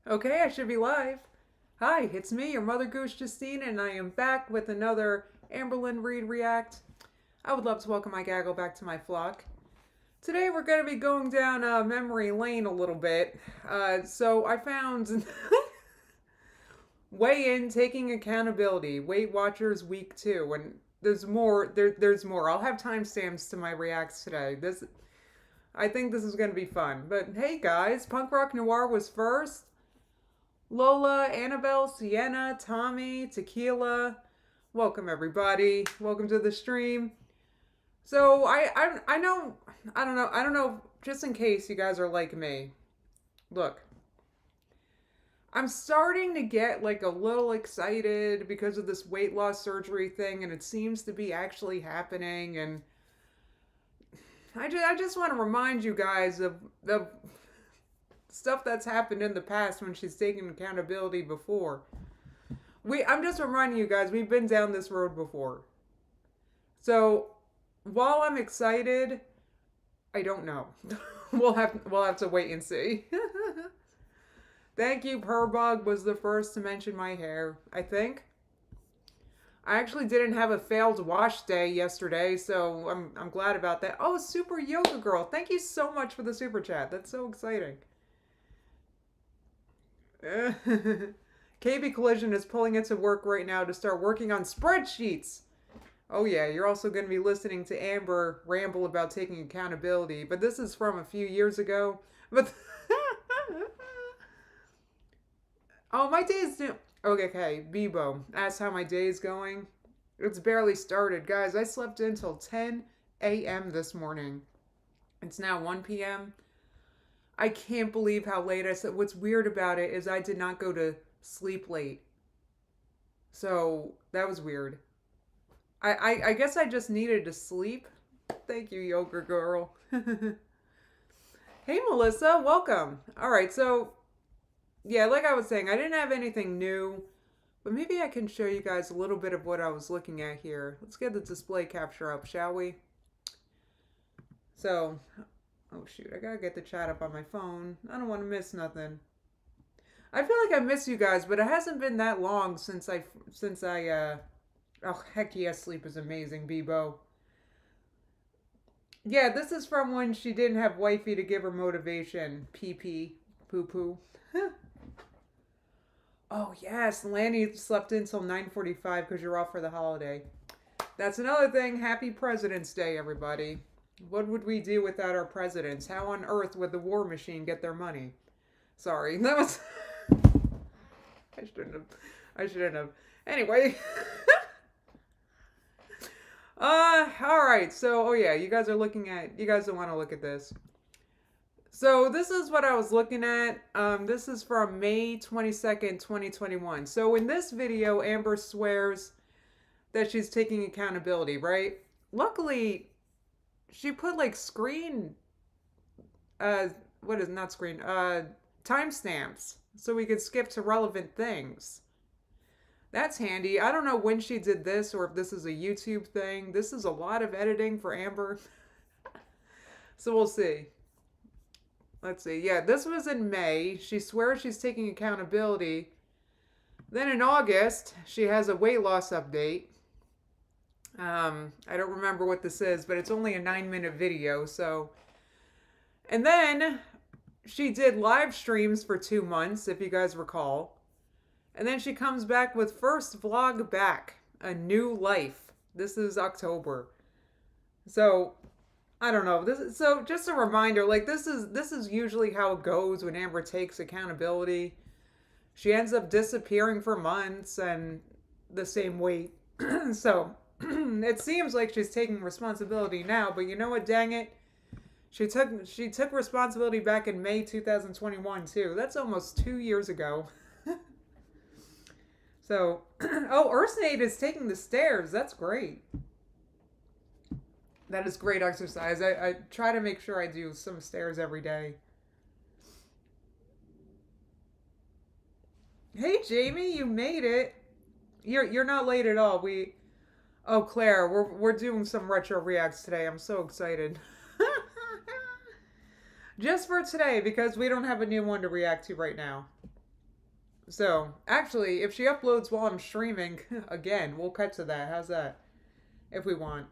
Okay, I should be live. Hi, it's me, your mother goose Justine, and I am back with another Amberlyn Reed React. I would love to welcome my gaggle back to my flock. Today we're going to be going down memory lane a little bit. So I found Weigh In Taking Accountability, Weight Watchers Week 2, and there's more. There's more. I'll have timestamps to my reacts today. I think this is going to be fun. But hey guys, Punk Rock Noir was first. Lola, Annabelle, Sienna, Tommy, Tequila. Welcome everybody. Welcome to the stream. So I know I don't know, just in case you guys are like me. Look, I'm starting to get like a little excited because of this weight loss surgery thing, and it seems to be actually happening, and I just want to remind you guys of the stuff that's happened in the past when she's taken accountability before. I'm just reminding you guys, we've been down this road before. So while I'm excited, I don't know. we'll have to wait and see. Thank you, Purbug was the first to mention my hair, I think. I actually didn't have a failed wash day yesterday, so I'm glad about that. Oh, Super Yoga Girl, thank you so much for the super chat. That's so exciting. KB Collision is pulling into work right now to start working on spreadsheets. Oh yeah, you're also going to be listening to Amber ramble about taking accountability, but this is from a few years ago. But oh, my day's doing okay. Bebo, ask how my day's going. It's barely started, guys. I slept until 10 a.m. this morning. It's now 1 p.m. I can't believe how late I slept. What's weird about it is I did not go to sleep late. So that was weird. I guess I just needed to sleep. Thank you, Yoga Girl. Hey, Melissa, welcome. All right, so yeah, like I was saying, I didn't have anything new, but maybe I can show you guys a little bit of what I was looking at here. Let's get the display capture up, shall we? So, oh shoot, I gotta get the chat up on my phone. I don't want to miss nothing. I feel like I miss you guys, but it hasn't been that long since I oh heck yes, sleep is amazing, Bebo. Yeah, this is from when she didn't have wifey to give her motivation. PP, poo poo. Oh yes, Lanny slept until 9:45 because you're off for the holiday. That's another thing. Happy President's Day, everybody. What would we do without our presidents? How on earth would the war machine get their money? Sorry, that was. I shouldn't have. I shouldn't have. Anyway. All right. So, oh yeah, you guys are looking at. You guys don't want to look at this. So this is what I was looking at. This is from May 22nd, 2021. So in this video, Amber swears that she's taking accountability, right? Luckily, she put like what is not screen, timestamps so we could skip to relevant things. That's handy. I don't know when she did this or if this is a YouTube thing. This is a lot of editing for Amber. So we'll see. Let's see. Yeah, this was in May. She swears she's taking accountability. Then in August, she has a weight loss update. I don't remember what this is, but it's only a 9-minute video, so. And then she did live streams for 2 months, if you guys recall. And then she comes back with first vlog back, a new life. This is October. So, I don't know. So just a reminder, like this is usually how it goes when Amber takes accountability. She ends up disappearing for months and the same weight. So, it seems like she's taking responsibility now, but you know what, dang it? She took responsibility back in May 2021 too. That's almost 2 years ago. So, oh, Ursnade is taking the stairs. That's great. That is great exercise. I try to make sure I do some stairs every day. Hey, Jamie, you made it. You're not late at all. Oh, Claire, we're doing some retro reacts today. I'm so excited. Just for today, because we don't have a new one to react to right now. So, actually, if she uploads while I'm streaming, again, we'll cut to that. How's that? If we want.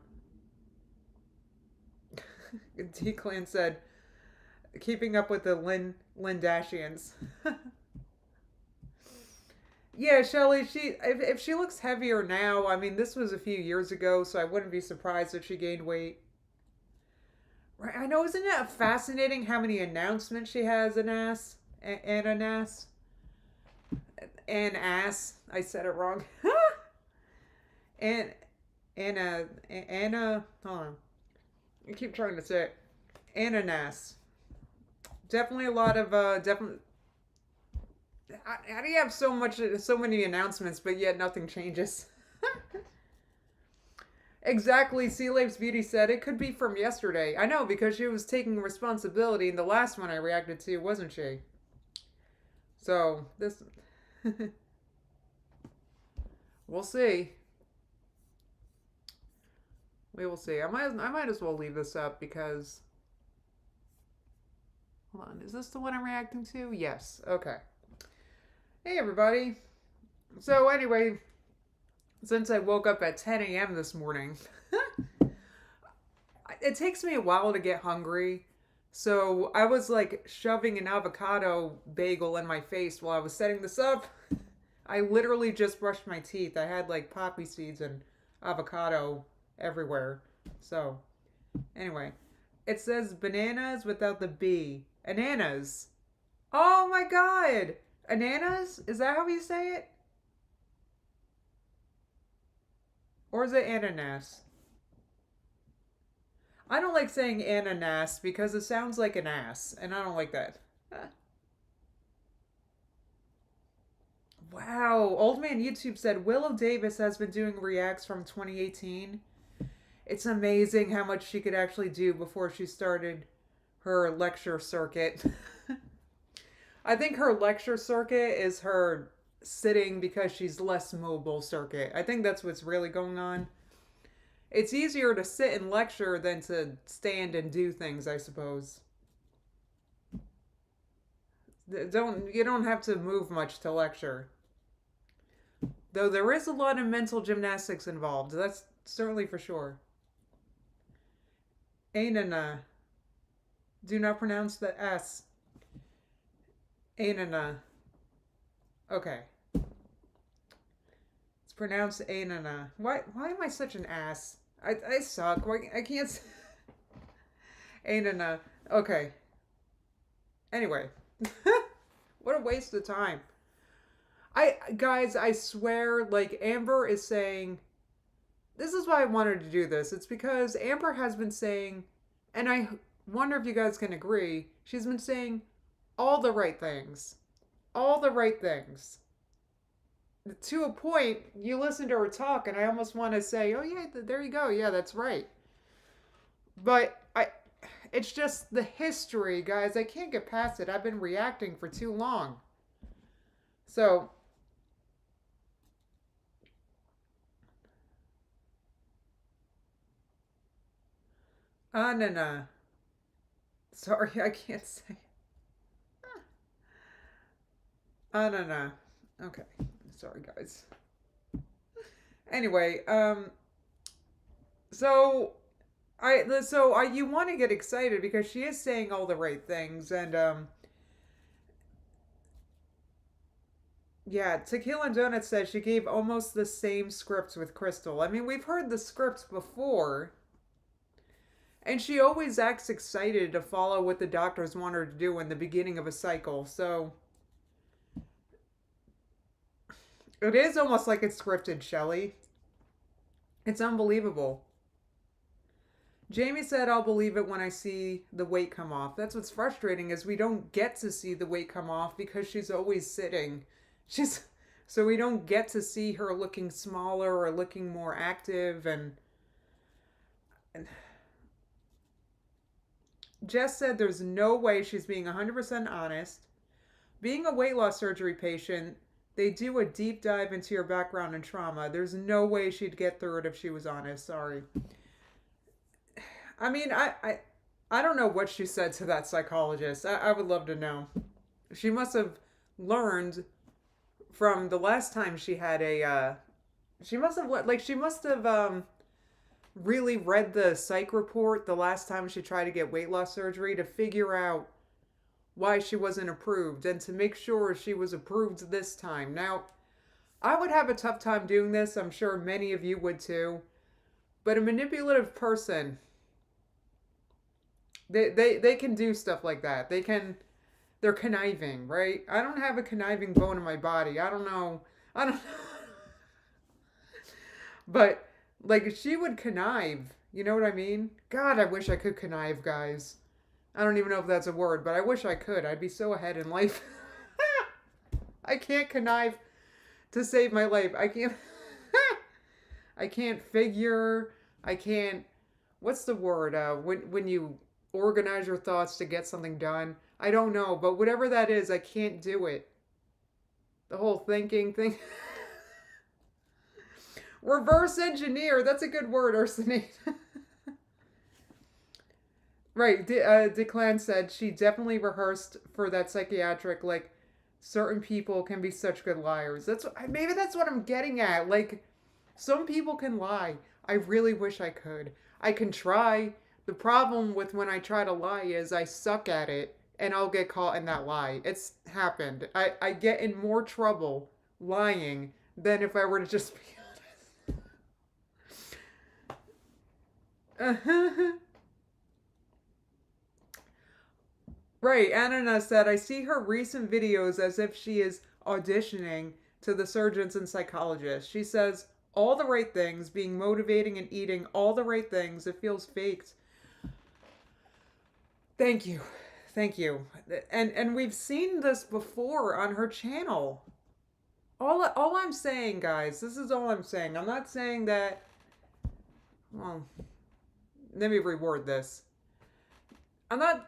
D-Clan said, keeping up with the Lindashians. Yeah, Shelly, if she looks heavier now, I mean, this was a few years ago, so I wouldn't be surprised if she gained weight. Right, I know, isn't it fascinating how many announcements she has an ass? And an ass? An ass. I said it wrong. and, Anna, hold on. I keep trying to say it. Ananas. Definitely a lot of, definitely. How do you have so many announcements, but yet nothing changes? Exactly, Sea Laves Beauty said it could be from yesterday. I know, because she was taking responsibility in the last one I reacted to, wasn't she? So, this... we'll see. We will see. I might as well leave this up because... Hold on, is this the one I'm reacting to? Yes, okay. Hey, everybody. So, anyway, since I woke up at 10 a.m. this morning, it takes me a while to get hungry. So I was like shoving an avocado bagel in my face while I was setting this up. I literally just brushed my teeth. I had like poppy seeds and avocado everywhere. So, anyway, it says bananas without the B. Ananas. Oh my god! Ananas? Is that how you say it? Or is it ananas? I don't like saying ananas because it sounds like an ass, and I don't like that. Wow, Old Man YouTube said Willow Davis has been doing reacts from 2018. It's amazing how much she could actually do before she started her lecture circuit. I think her lecture circuit is her sitting because she's less mobile circuit. I think that's what's really going on. It's easier to sit and lecture than to stand and do things, I suppose. You don't have to move much to lecture. Though there is a lot of mental gymnastics involved. That's certainly for sure. Ainana. Do not pronounce the S. Ainana. Okay. It's pronounced Ainana. Why am I such an ass? I suck. I can't... Ainana. Okay. Anyway. What a waste of time. Guys, I swear, like, Amber is saying... This is why I wanted to do this. It's because Amber has been saying, and I wonder if you guys can agree, she's been saying all the right things. All the right things. To a point, you listen to her talk, and I almost want to say, oh yeah, there you go. Yeah, that's right. But it's just the history, guys. I can't get past it. I've been reacting for too long. So, Anana. Sorry, I can't say. Anana. Okay. Sorry, guys. Anyway, so you want to get excited because she is saying all the right things, and yeah, Tequila and Donut says she gave almost the same scripts with Crystal. I mean, we've heard the scripts before, and she always acts excited to follow what the doctors want her to do in the beginning of a cycle. So it is almost like it's scripted, Shelley. It's unbelievable. Jamie said, I'll believe it when I see the weight come off. That's what's frustrating is we don't get to see the weight come off because she's always sitting. So we don't get to see her looking smaller or looking more active. And Jess said there's no way she's being 100% honest. Being a weight loss surgery patient, they do a deep dive into your background and trauma. There's no way she'd get through it if she was honest. Sorry. I mean, I don't know what she said to that psychologist. I would love to know. She must have learned from the last time she had she must have really read the psych report the last time she tried to get weight loss surgery to figure out why she wasn't approved and to make sure she was approved this time. Now, I would have a tough time doing this. I'm sure many of you would too. But a manipulative person, they can do stuff like that. They're conniving, right? I don't have a conniving bone in my body. I don't know. I don't But like she would connive. You know what I mean? God, I wish I could connive, guys. I don't even know if that's a word, but I wish I could. I'd be so ahead in life. I can't connive to save my life. I can't I can't figure. I can't what's the word? When you organize your thoughts to get something done. I don't know, but whatever that is, I can't do it. The whole thinking thing. Reverse engineer. That's a good word, Arsenate. Right. Declan said she definitely rehearsed for that psychiatric. Like, certain people can be such good liars. Maybe that's what I'm getting at. Like, some people can lie. I really wish I could. I can try. The problem with when I try to lie is I suck at it and I'll get caught in that lie. It's happened. I get in more trouble lying than if I were to just be honest. Right, Anna said, I see her recent videos as if she is auditioning to the surgeons and psychologists. She says all the right things, being motivating and eating all the right things. It feels faked. Thank you. Thank you. And we've seen this before on her channel. All I'm saying, guys, this is all I'm saying. I'm not saying that, well, let me reword this. I'm not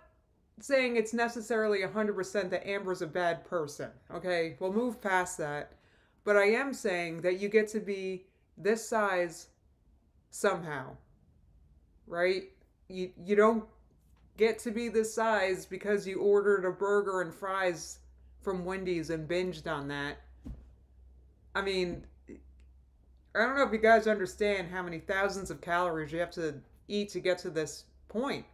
saying it's necessarily 100% that Amber's a bad person, okay? We'll move past that. But I am saying that you get to be this size somehow, right? You don't get to be this size because you ordered a burger and fries from Wendy's and binged on that. I mean, I don't know if you guys understand how many thousands of calories you have to eat to get to this point.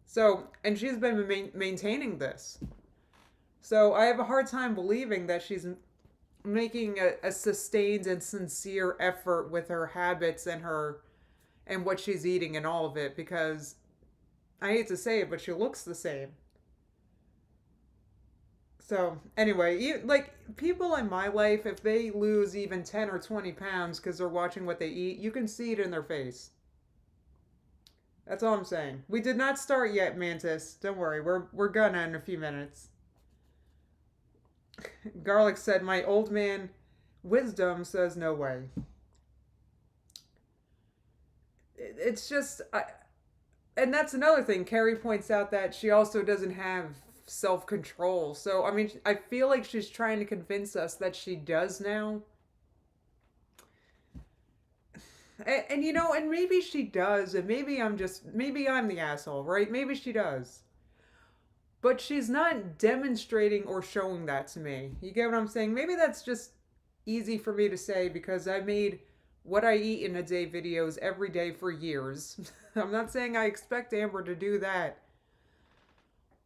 So, and she's been maintaining this. So I have a hard time believing that she's making a sustained and sincere effort with her habits and what she's eating and all of it, because I hate to say it, but she looks the same. So anyway, like people in my life, if they lose even 10 or 20 pounds because they're watching what they eat, you can see it in their face. That's all I'm saying. We did not start yet, Mantis. Don't worry, we're gonna in a few minutes. Garlic said, my old man wisdom says no way. It's just, and that's another thing. Carrie points out that she also doesn't have self-control. So, I mean, I feel like she's trying to convince us that she does now. And you know, and maybe she does, and maybe I'm the asshole, right? Maybe she does. But she's not demonstrating or showing that to me. You get what I'm saying? Maybe that's just easy for me to say because I made what I eat in a day videos every day for years. I'm not saying I expect Amber to do that.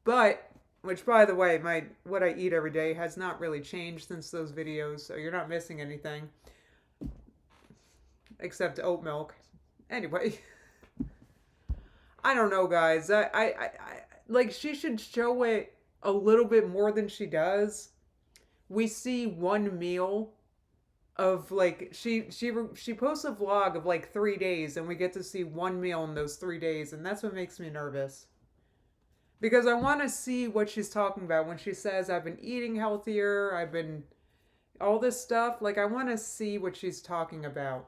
But, which by the way, what I eat every day has not really changed since those videos, so you're not missing anything. Except oat milk. Anyway. I don't know, guys. I like, she should show it a little bit more than she does. We see one meal of, like, she posts a vlog of, like, 3 days, and we get to see one meal in those 3 days, and that's what makes me nervous. Because I want to see what she's talking about when she says, I've been eating healthier, I've been... all this stuff. Like, I want to see what she's talking about.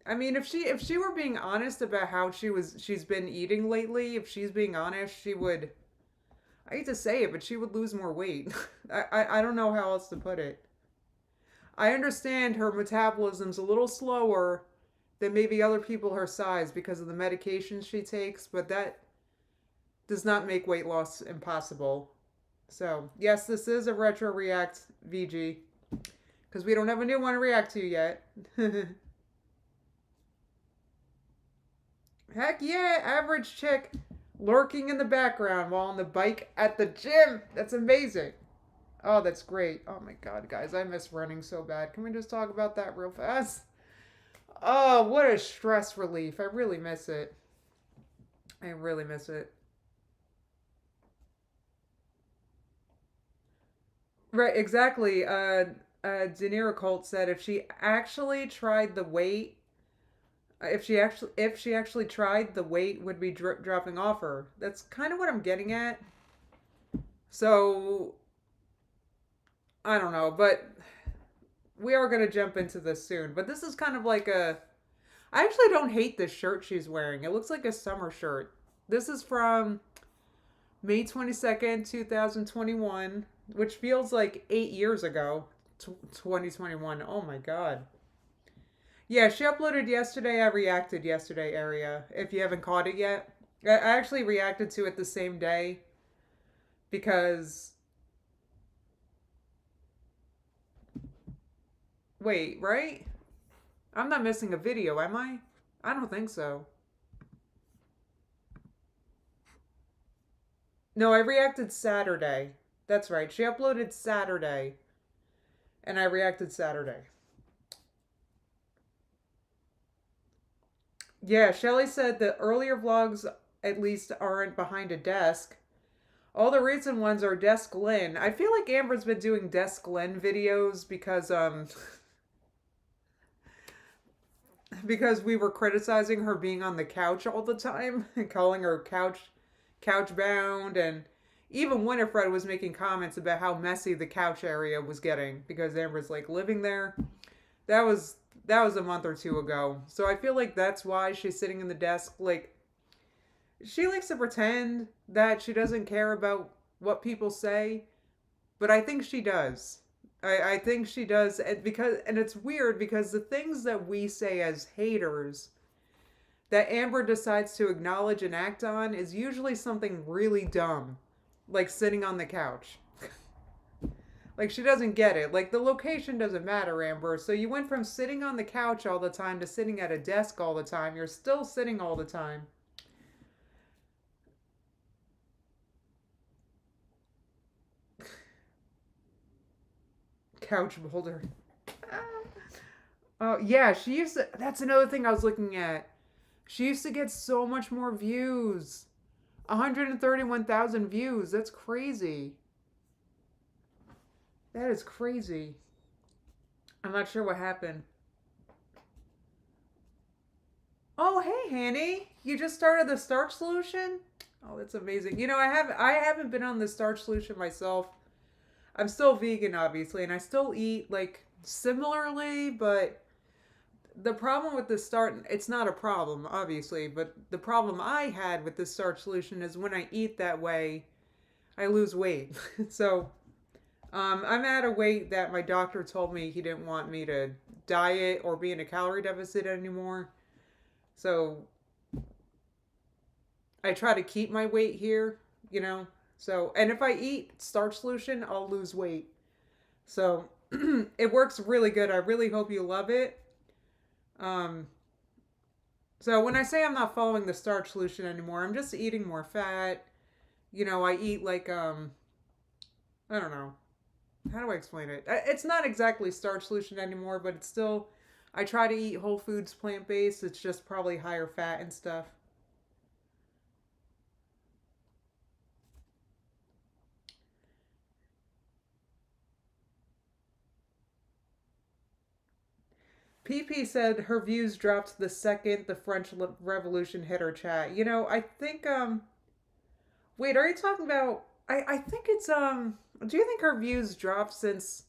I mean, if she were being honest about how she's been eating lately, if she's being honest, she would, I hate to say it, but she would lose more weight. I don't know how else to put it. I understand her metabolism's a little slower than maybe other people her size because of the medications she takes, but that does not make weight loss impossible. So, yes, this is a Retro React VG. Because we don't have a new one to react to yet. Heck yeah, average chick lurking in the background while on the bike at the gym. That's amazing. Oh, that's great. Oh my god, guys, I miss running so bad. Can we just talk about that real fast? Oh, what a stress relief. I really miss it. I really miss it. Right, exactly. De Niro Colt said if she actually tried the weight, if she actually tried, the weight would be dropping off her. That's kind of what I'm getting at. So I don't know, but we are gonna jump into this soon. But this is kind of like a. I actually don't hate this shirt she's wearing. It looks like a summer shirt. This is from May 22nd, 2021, which feels like 8 years ago. 2021. Oh my god. Yeah, she uploaded yesterday. I reacted yesterday, area. If you haven't caught it yet, I actually reacted to it the same day because. Wait, right? I'm not missing a video, am I? I don't think so. No, I reacted Saturday. That's right. She uploaded Saturday, and I reacted Saturday. Yeah, Shelly said the earlier vlogs at least aren't behind a desk. All the recent ones are Desk Lynn. I feel like Amber's been doing Desk Lynn videos because because we were criticizing her being on the couch all the time and calling her couch bound, and even Winifred was making comments about how messy the couch area was getting because Amber's like living there. That was that was a month or two ago. So I feel like that's why she's sitting in the desk. Like, she likes to pretend that she doesn't care about what people say, but I think she does. I think she does, and it's weird because the things that we say as haters that Amber decides to acknowledge and act on is usually something really dumb, like sitting on the couch. Like, she doesn't get it. Like, the location doesn't matter, Amber. So you went from sitting on the couch all the time to sitting at a desk all the time. You're still sitting all the time. Couch boulder. Oh, yeah, she used to. That's another thing I was looking at. She used to get so much more views. 131,000 views. That's crazy. That is crazy. I'm not sure what happened. Oh, hey, Hanny. You just started the starch solution? Oh, that's amazing. You know, I haven't been on the starch solution myself. I'm still vegan, obviously, and I still eat like similarly, but the problem with the starch, it's not a problem, obviously, but the problem I had with this starch solution is when I eat that way, I lose weight. So I'm at a weight that my doctor told me he didn't want me to diet or be in a calorie deficit anymore. So I try to keep my weight here, you know. So, and if I eat starch solution, I'll lose weight. So it works really good. I really hope you love it. Um, so when I say I'm not following the starch solution anymore, I'm just eating more fat. You know, I eat like I don't know. How do I explain it? It's not exactly starch solution anymore, but it's still, I try to eat whole foods plant-based. It's just probably higher fat and stuff. PP said her views dropped the second the French Revolution hit her chat. You know, I think wait, are you talking about I think it's do you think her views dropped since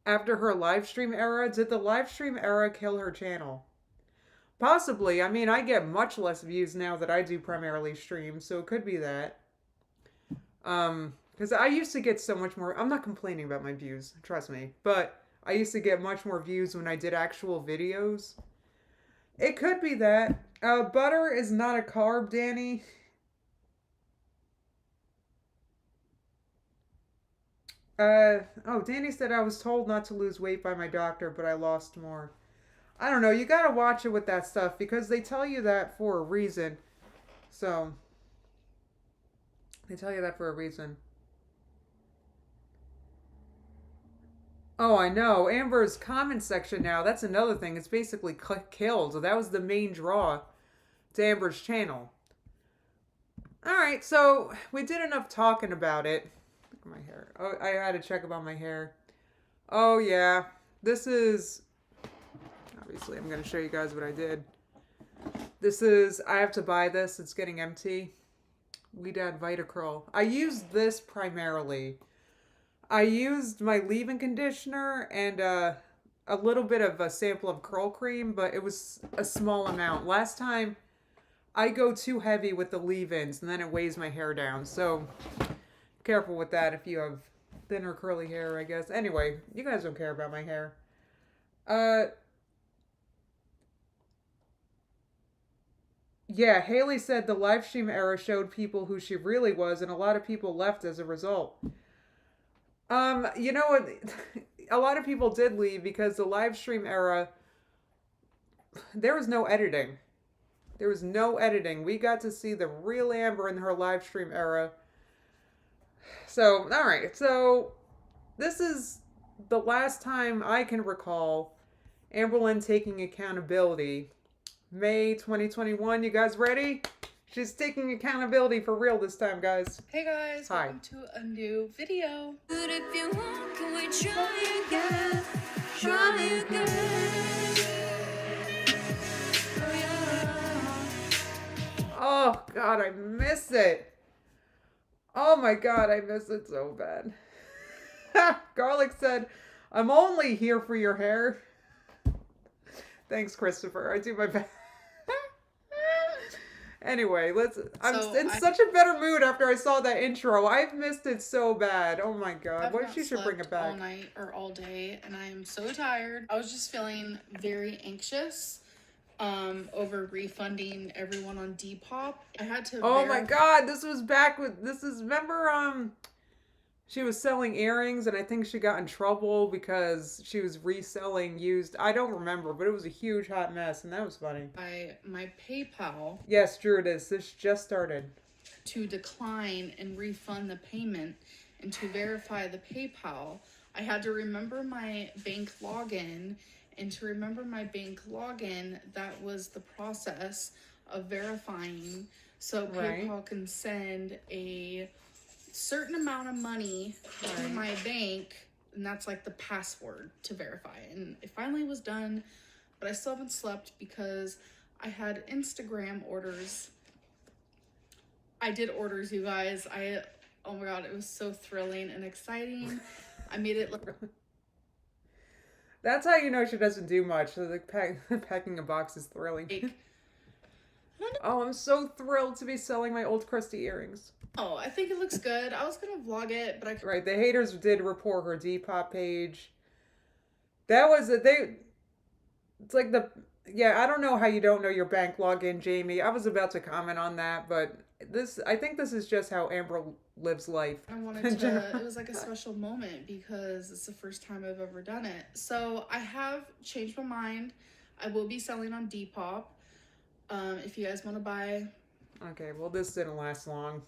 after her live stream era? Did the live stream era kill her channel? Possibly. I mean, I get much less views now that I do primarily stream, so it could be that. Because I used to get so much more. I'm not complaining about my views, trust me, but I used to get much more views when I did actual videos. It could be that. Butter is not a carb, Danny. Oh, Danny said I was told not to lose weight by my doctor, but I lost more. I don't know. You gotta watch it with that stuff because they tell you that for a reason. So, they tell you that for a reason. Oh, I know. Amber's comment section now, that's another thing. It's basically killed. So that was the main draw to Amber's channel. Alright, so we did enough talking about it. Look at my hair. Oh, I had to check about my hair. Oh, yeah. This is... Obviously, I'm going to show you guys what I did. This is... I have to buy this. It's getting empty. We Dad Vitacurl. I used this primarily. I used my leave-in conditioner and a little bit of a sample of curl cream, but it was a small amount. Last time, I go too heavy with the leave-ins, and then it weighs my hair down. So, careful with that if you have thinner curly hair, I guess. Anyway, you guys don't care about my hair. Yeah, Haley said the live stream era showed people who she really was, and a lot of people left as a result. You know what? A lot of people did leave because the live stream era, there was no editing. There was no editing. We got to see the real Amber in her live stream era. So, alright. So, this is the last time I can recall Amberlynn taking accountability. May 2021. You guys ready? She's taking accountability for real this time, guys. Hey guys, hi. Welcome to a new video. But if you want, can we try again? Try again. Oh, yeah. Oh, God, I miss it. Oh, my God, I miss it so bad. Garlic said, I'm only here for your hair. Thanks, Christopher. I do my best. Anyway, I'm in such a better mood after I saw that intro. I've missed it so bad. Oh my God. What if she should bring it back? All night or all day, and I am so tired. I was just feeling very anxious over refunding everyone on Depop. I had to Oh my God, this was back with remember she was selling earrings, and I think she got in trouble because she was reselling used. I don't remember, but it was a huge hot mess, and that was funny. My PayPal. Yes, Drew, it is. This just started. To decline and refund the payment and to verify the PayPal, I had to remember my bank login. And to remember my bank login, that was the process of verifying. So PayPal can send a certain amount of money to my bank, and that's like the password to verify. And it finally was done, but I still haven't slept because I had Instagram orders. I did orders, you guys. Oh my God, it was so thrilling and exciting. I made it look. That's how you know she doesn't do much. So packing a box is thrilling. Oh, I'm so thrilled to be selling my old crusty earrings. Oh, I think it looks good. I was gonna vlog it, but Right, the haters did report her Depop page. That was it's like I don't know how you don't know your bank login, Jamie. I was about to comment on that, but I think this is just how Amber lives life. I wanted to, it was like a special moment because it's the first time I've ever done it. So I have changed my mind. I will be selling on Depop. If you guys want to buy. Okay, well, this didn't last long.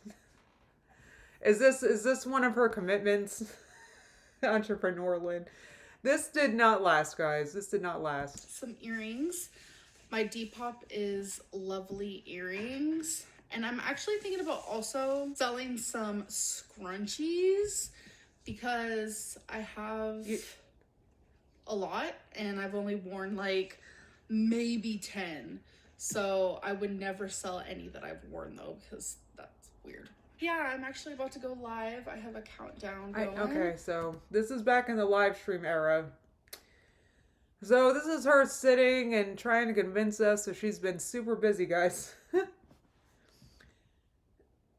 Is this one of her commitments? Entrepreneur Lynn. This did not last, guys. This did not last. Some earrings. My Depop is lovely earrings. And I'm actually thinking about also selling some scrunchies because I have a lot and I've only worn like maybe 10. So I would never sell any that I've worn though because that's weird. Yeah, I'm actually about to go live. I have a countdown going. Okay, so this is back in the live stream era. So this is her sitting and trying to convince us, so she's been super busy, guys.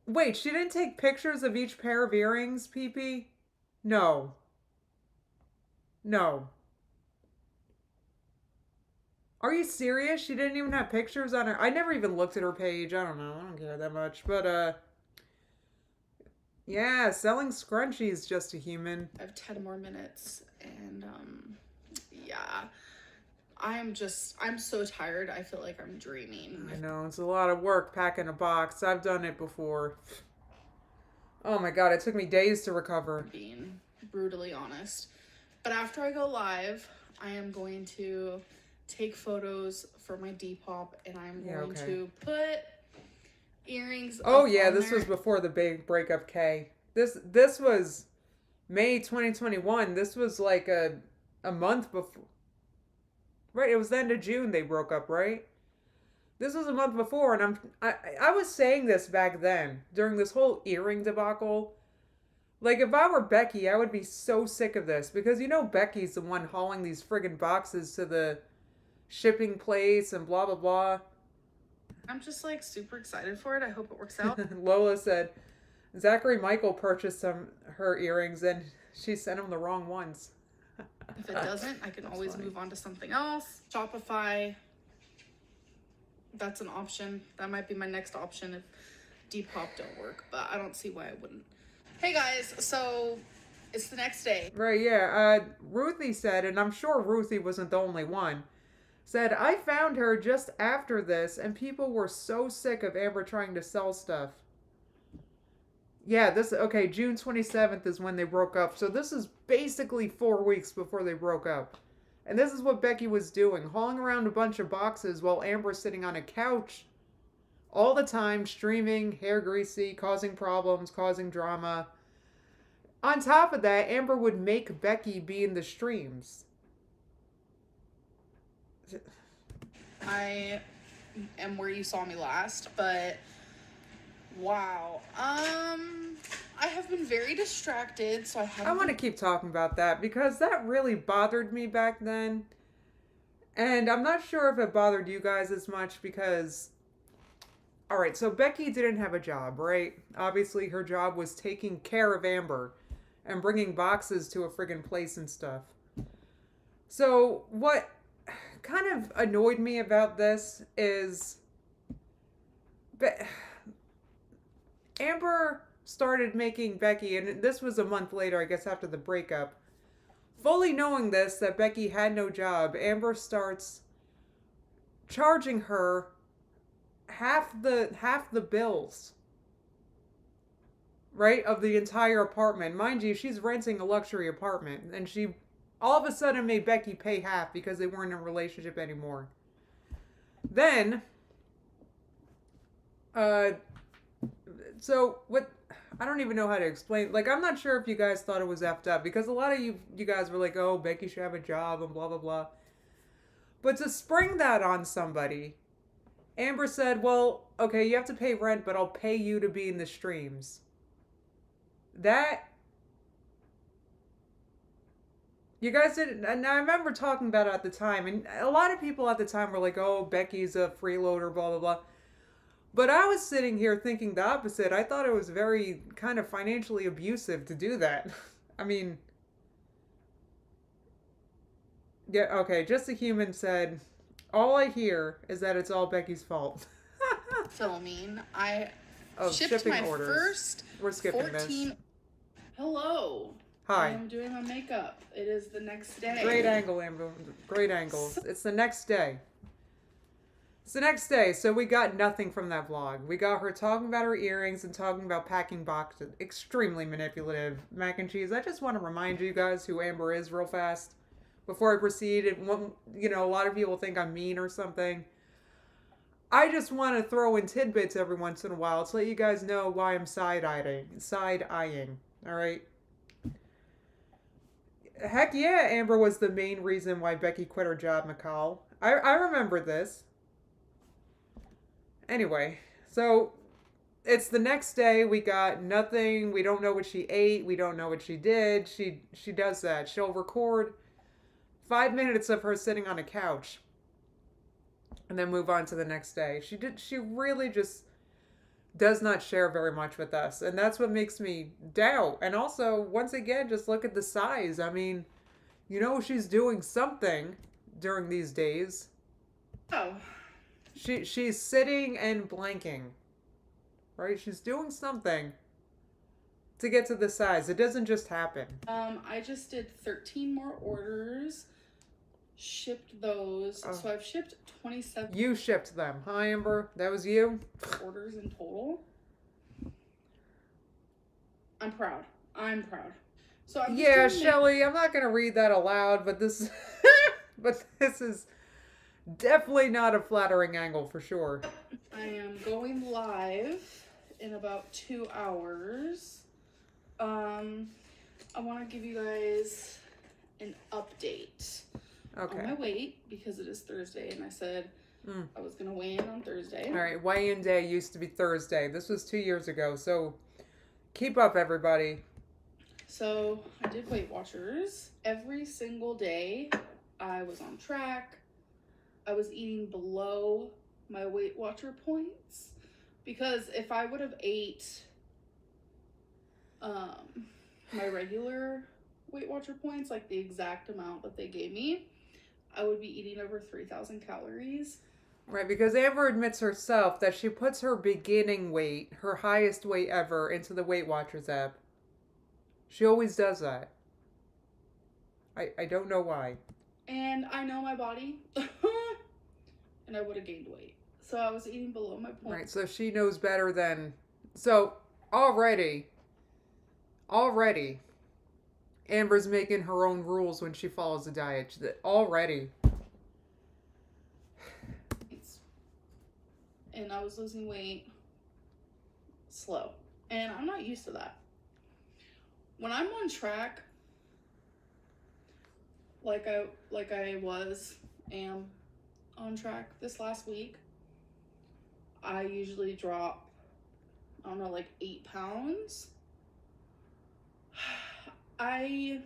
Wait, she didn't take pictures of each pair of earrings, PP? No. No. Are you serious? She didn't even have pictures on her. I never even looked at her page. I don't know. I don't care that much. But, Yeah, selling scrunchies, just a human. I have 10 more minutes, and yeah. I'm so tired. I feel like I'm dreaming. I know, it's a lot of work packing a box. I've done it before. Oh my god, it took me days to recover. Being brutally honest. But after I go live, I am going to take photos for my Depop, and I'm going to put earrings Oh up yeah, on this there. was before the big breakup, K. This was May 2021. This was like a month before. Right, it was the end of June they broke up, right? This was a month before, and I was saying this back then during this whole earring debacle. Like, if I were Becky, I would be so sick of this because you know Becky's the one hauling these friggin' boxes to the shipping place and blah blah blah. I'm just like super excited for it. I hope it works out. Lola said Zachary Michael purchased her earrings and she sent him the wrong ones. If it doesn't, I can always move on to something else. Shopify, that's an option. That might be my next option if Depop don't work, but I don't see why I wouldn't. Hey guys, so it's the next day. Right, yeah. Ruthie said, and I'm sure Ruthie wasn't the only one, said, I found her just after this and people were so sick of Amber trying to sell stuff. Yeah, okay, June 27th is when they broke up. So this is basically 4 weeks before they broke up. And this is what Becky was doing, hauling around a bunch of boxes while Amber's sitting on a couch all the time, streaming, hair greasy, causing problems, causing drama. On top of that, Amber would make Becky be in the streams. I am where you saw me last, but wow. I have been very distracted, so I haven't. I want to keep talking about that because that really bothered me back then. And I'm not sure if it bothered you guys as much because, all right, so Becky didn't have a job, right? Obviously, her job was taking care of Amber and bringing boxes to a friggin' place and stuff. So what kind of annoyed me about this is Amber started making Becky, and this was a month later, I guess, after the breakup. Fully knowing this, that Becky had no job, Amber starts charging her half the bills, right, of the entire apartment. Mind you, she's renting a luxury apartment, and she all of a sudden made Becky pay half because they weren't in a relationship anymore. Then, so what, I don't even know how to explain. Like, I'm not sure if you guys thought it was effed up because a lot of you guys were like, oh, Becky should have a job and blah, blah, blah. But to spring that on somebody, Amber said, well, okay, you have to pay rent, but I'll pay you to be in the streams. That, you guys didn't, and I remember talking about it at the time, and a lot of people at the time were like, oh, Becky's a freeloader, blah, blah, blah. But I was sitting here thinking the opposite. I thought it was very kind of financially abusive to do that. I mean, yeah, okay, Just a Human said, all I hear is that it's all Becky's fault. Filming. I Of shipped shipping my orders. first We're skipping 14. this. Hello. Hi. I am doing my makeup. It is the next day. Great angle, Amber. Great angle. It's the next day. It's the next day, so we got nothing from that vlog. We got her talking about her earrings and talking about packing boxes. Extremely manipulative. Mac and cheese. I just want to remind you guys who Amber is real fast before I proceed. You know, a lot of people think I'm mean or something. I just want to throw in tidbits every once in a while to let you guys know why I'm side-eyeing. All right? Heck yeah, Amber was the main reason why Becky quit her job, McCall. I remember this. Anyway, so it's the next day. We got nothing. We don't know what she ate. We don't know what she did. She does that. She'll record 5 minutes of her sitting on a couch and then move on to the next day. She really just does not share very much with us. And that's what makes me doubt. And also, once again, just look at the size. I mean, you know she's doing something during these days. Oh. She's sitting and blanking. Right? She's doing something to get to the size? It doesn't just happen. I just did 13 more orders, shipped those. Oh. So I've shipped 27 You shipped them, huh, Amber? That was you? orders in total. I'm proud. So I'm just Yeah, doing Shelly, I'm not going to read that aloud, but this but this is definitely not a flattering angle for sure. I am going live in about 2 hours. I want to give you guys an update on my Okay. weight because it is Thursday and I said I was going to weigh in on Thursday. All right, weigh-in day used to be Thursday. This was 2 years ago, so keep up, everybody. So I did Weight Watchers. Every single day I was on track. I was eating below my Weight Watcher points because if I would have ate my regular Weight Watcher points, like the exact amount that they gave me, I would be eating over 3,000 calories. Right, because Amber admits herself that she puts her beginning weight, her highest weight ever, into the Weight Watchers app. She always does that. I don't know why. And I know my body. And I would have gained weight. So I was eating below my point. Right, so she knows better than... So, already, Amber's making her own rules when she follows a diet. Already. And I was losing weight slow. And I'm not used to that. When I'm on track, like I am on track this last week, I usually drop, I don't know, like 8 pounds. I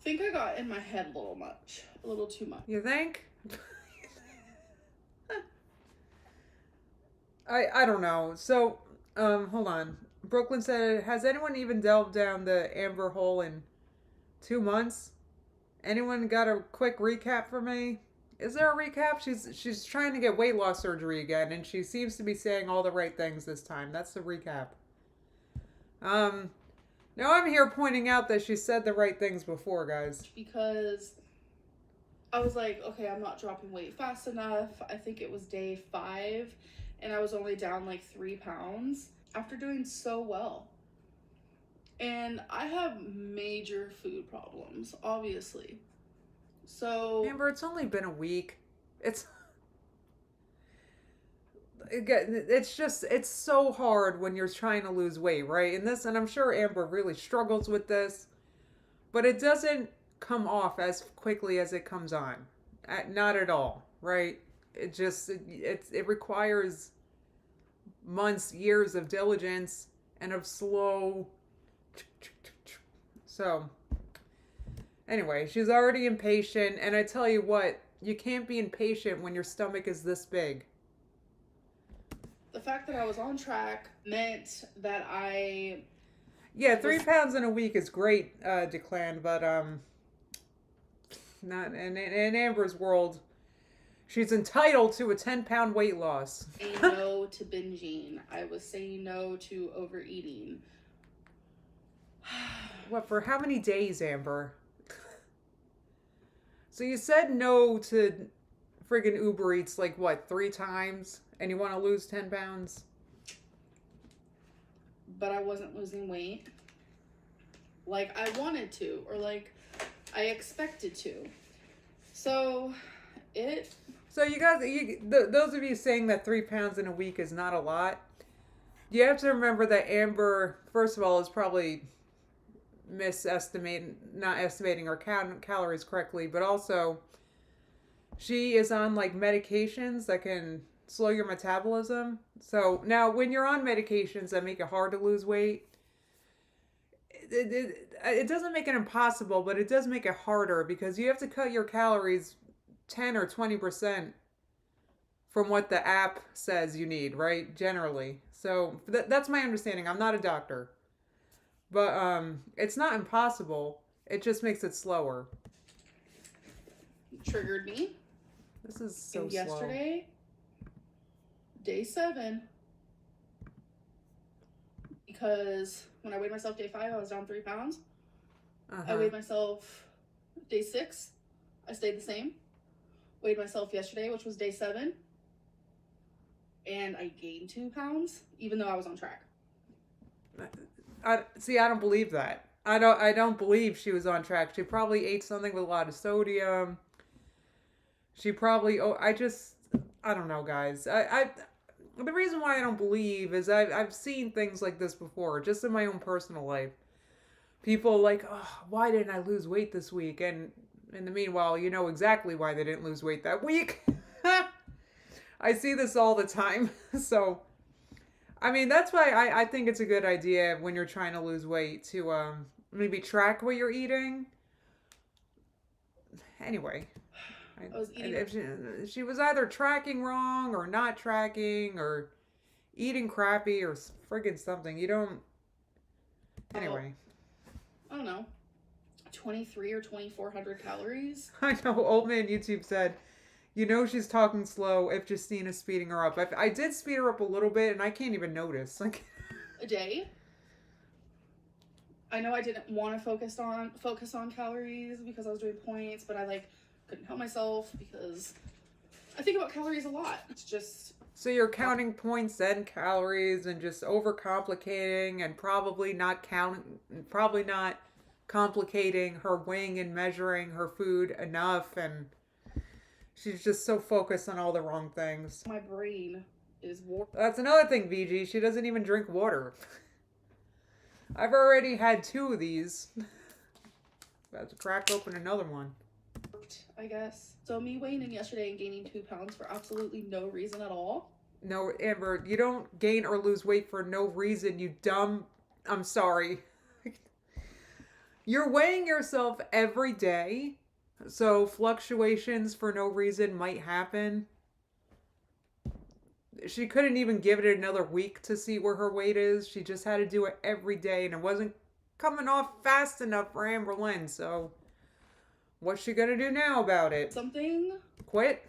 think I got in my head a little too much. You think? I don't know. So, hold on. Brooklyn said, has anyone even delved down the Amber hole in 2 months? Anyone got a quick recap for me? Is there a recap? She's trying to get weight loss surgery again, and she seems to be saying all the right things this time. That's the recap. Now I'm here pointing out that she said the right things before, guys. Because I was like, okay, I'm not dropping weight fast enough. I think it was day 5, and I was only down like 3 pounds after doing so well. And I have major food problems, obviously. So Amber, it's only been a week. It's so hard when you're trying to lose weight, right? And I'm sure Amber really struggles with this, but it doesn't come off as quickly as it comes on. Not at all, right? It requires months, years of diligence and of slow. So, anyway, she's already impatient, and I tell you what, you can't be impatient when your stomach is this big. the fact that I was on track meant that Yeah, 3 pounds in a week is great, Declan, but not in Amber's world. She's entitled to a 10-pound weight loss. saying no to binging. I was saying no to overeating. What, for how many days, Amber? So you said no to friggin' Uber Eats like what, 3 times? And you want to lose 10 pounds? But I wasn't losing weight like I wanted to, or like I expected to. So you guys, those of you saying that 3 pounds in a week is not a lot, you have to remember that Amber, first of all, is probably not estimating her calories correctly, but also she is on like medications that can slow your metabolism. So now when you're on medications that make it hard to lose weight, it doesn't make it impossible, but it does make it harder because you have to cut your calories 10 or 20% from what the app says you need, right? Generally. So that's my understanding. I'm not a doctor. But it's not impossible. It just makes it slower. triggered me. This is so And slow. yesterday, day 7, because when I weighed myself day 5, I was down 3 pounds. I Uh-huh. weighed myself day 6. I stayed the same. Weighed myself yesterday, which was day 7. And I gained 2 pounds, even though I was on track. I don't believe that. I don't believe she was on track. She probably ate something with a lot of sodium. She probably I don't know, guys. The reason why I don't believe is I've seen things like this before, just in my own personal life. People like, oh, why didn't I lose weight this week? And in the meanwhile, you know exactly why they didn't lose weight that week. I see this all the time. So, I mean, that's why I think it's a good idea when you're trying to lose weight to maybe track what you're eating. Anyway, I was eating. if she was either tracking wrong or not tracking or eating crappy or friggin' something. You don't. Anyway. I don't know, 23 or 2,400 calories. I know. Old man YouTube said, you know she's talking slow if Justine is speeding her up. I did speed her up a little bit, and I can't even notice. Like a day. I know I didn't want to focus on calories because I was doing points, but I couldn't help myself because I think about calories a lot. It's just so you're counting points and calories and just overcomplicating and probably not complicating her weighing and measuring her food enough, and she's just so focused on all the wrong things. my brain is warped. That's another thing, VG. She doesn't even drink water. I've already had 2 of these. About to crack open another one. I guess. So me weighing in yesterday and gaining 2 pounds for absolutely no reason at all. No, Amber, you don't gain or lose weight for no reason, you dumb. I'm sorry. You're weighing yourself every day, so fluctuations for no reason might happen. She couldn't even give it another week to see where her weight is. She just had to do it every day, and it wasn't coming off fast enough for Amber Lynn, so what's she gonna do now about it? Something. Quit?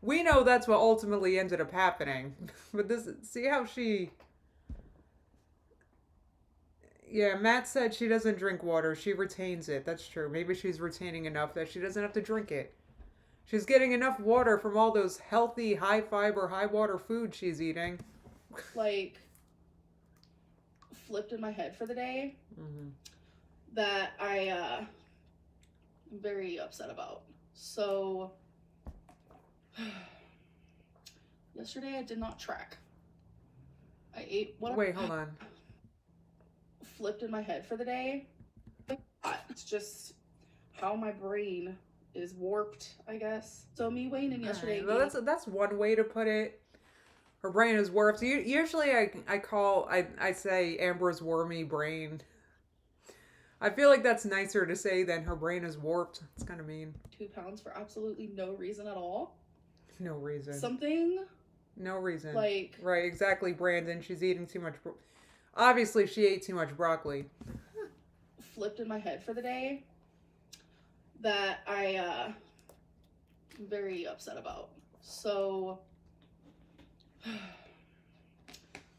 We know that's what ultimately ended up happening. But see how she... Yeah, Matt said she doesn't drink water. She retains it. That's true. Maybe she's retaining enough that she doesn't have to drink it. She's getting enough water from all those healthy, high fiber, high water foods she's eating. Flipped in my head for the day that I'm very upset about. So yesterday I did not track. I ate what? Wait, hold on. Flipped in my head for the day. It's just how my brain is warped, I guess. So me weighing in yesterday. Right. Well, that's one way to put it. Her brain is warped. Usually I say Amber's wormy brain. I feel like that's nicer to say than her brain is warped. It's kind of mean. 2 pounds for absolutely no reason at all. No reason. Something. No reason. Right, exactly, Brandon. She's eating too much. Obviously, she ate too much broccoli. Flipped in my head for the day that I'm very upset about. So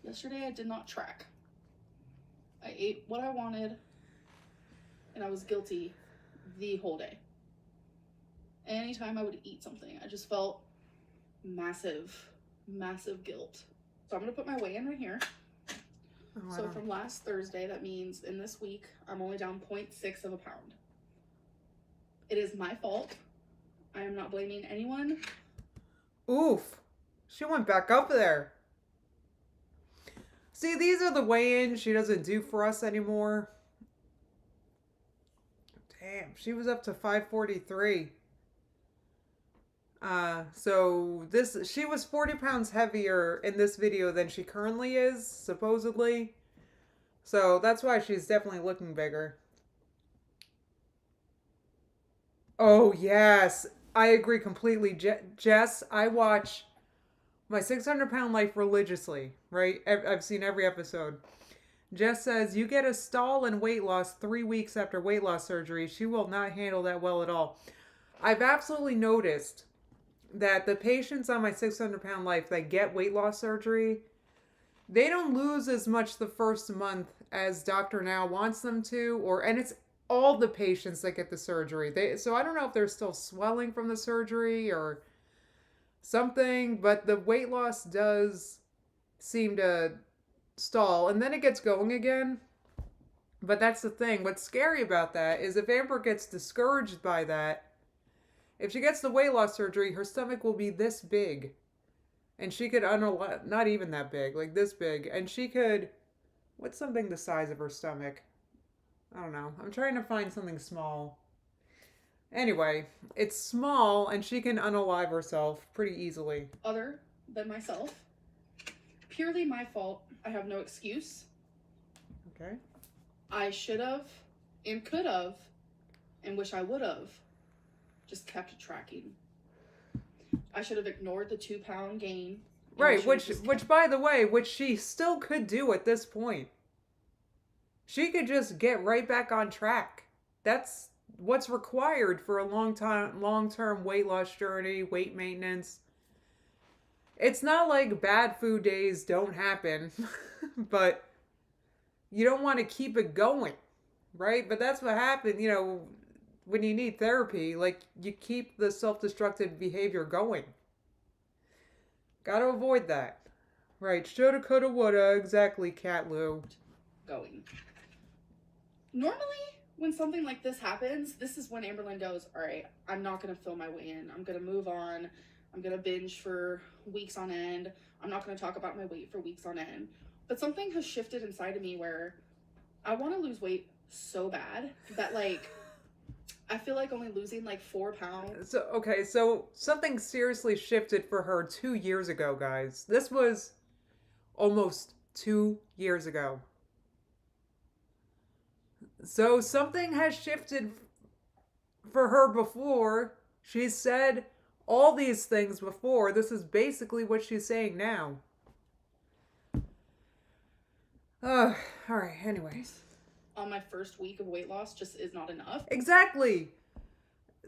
yesterday I did not track. I ate what I wanted and I was guilty the whole day. Anytime I would eat something, I just felt massive guilt. So I'm gonna put my weigh-in right here. So from last Thursday, that means in this week, I'm only down 0.6 of a pound. It is my fault. I am not blaming anyone. Oof. She went back up there. See, these are the weigh-ins she doesn't do for us anymore. Damn, she was up to 543. So she was 40 pounds heavier in this video than she currently is, supposedly. So that's why she's definitely looking bigger. Oh, yes. I agree completely. Jess, I watch My 600-Pound Life religiously, right? I've seen every episode. Jess says, you get a stall in weight loss 3 weeks after weight loss surgery. She will not handle that well at all. I've absolutely noticed that the patients on My 600-Pound Life that get weight loss surgery, they don't lose as much the first month as Dr. Now wants them to, and it's all the patients that get the surgery. So I don't know if they're still swelling from the surgery or something, but the weight loss does seem to stall and then it gets going again. But that's the thing. What's scary about that is if Amber gets discouraged by that, if she gets the weight loss surgery, her stomach will be this big. And she could, not even that big, like this big. And she could, what's something the size of her stomach? I don't know. I'm trying to find something small. Anyway, it's small and she can unalive herself pretty easily. Other than myself. Purely my fault. I have no excuse. Okay. I should have and could have and wish I would have just kept tracking. I should have ignored the 2-pound gain. Right, which by the way, which she still could do at this point. She could just get right back on track. That's what's required for a long-term weight loss journey, weight maintenance. It's not like bad food days don't happen, but you don't want to keep it going, right? But that's what happened, when you need therapy, like you keep the self-destructive behavior going. Got to avoid that. Right, shoulda, coulda, woulda, exactly, Cat Lou. Going. Normally, when something like this happens, this is when Amberlynn goes, all right, I'm not going to fill my way in. I'm going to move on. I'm going to binge for weeks on end. I'm not going to talk about my weight for weeks on end. But something has shifted inside of me where I want to lose weight so bad that, like, I feel like only losing, like, 4 pounds. So something seriously shifted for her 2 years ago, guys. This was almost 2 years ago. So something has shifted for her before. She's said all these things before. This is basically what she's saying now. All right, anyways. On my first week of weight loss just is not enough. Exactly.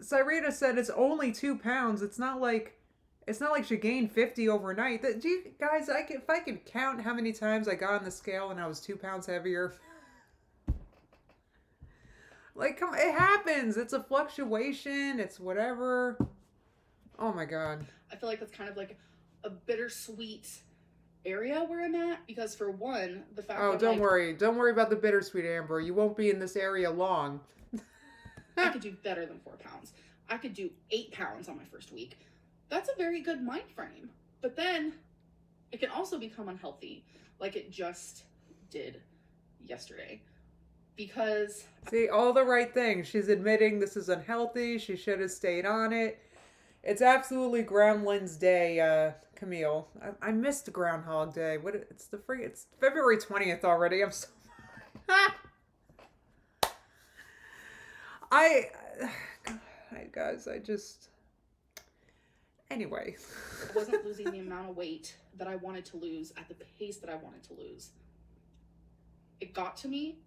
Cyrita said it's only 2 pounds. It's not like she gained 50 overnight. Do you guys, if I could count how many times I got on the scale and I was 2 pounds heavier. Like, come, it happens. It's a fluctuation. It's whatever. Oh my God. I feel like that's kind of like a bittersweet area where I'm at, because for one, the fact that don't worry about the bittersweet, Amber. You won't be in this area long. I could do better than 4 pounds. I could do 8 pounds on my first week. That's a very good mind frame. But then it can also become unhealthy, like it just did yesterday. Because see, all the right things. She's admitting this is unhealthy. She should have stayed on it. It's absolutely Groundling's Day, Camille. I missed Groundhog Day. It's February 20th already. I'm so guys, anyway. I wasn't losing the amount of weight that I wanted to lose at the pace that I wanted to lose. It got to me,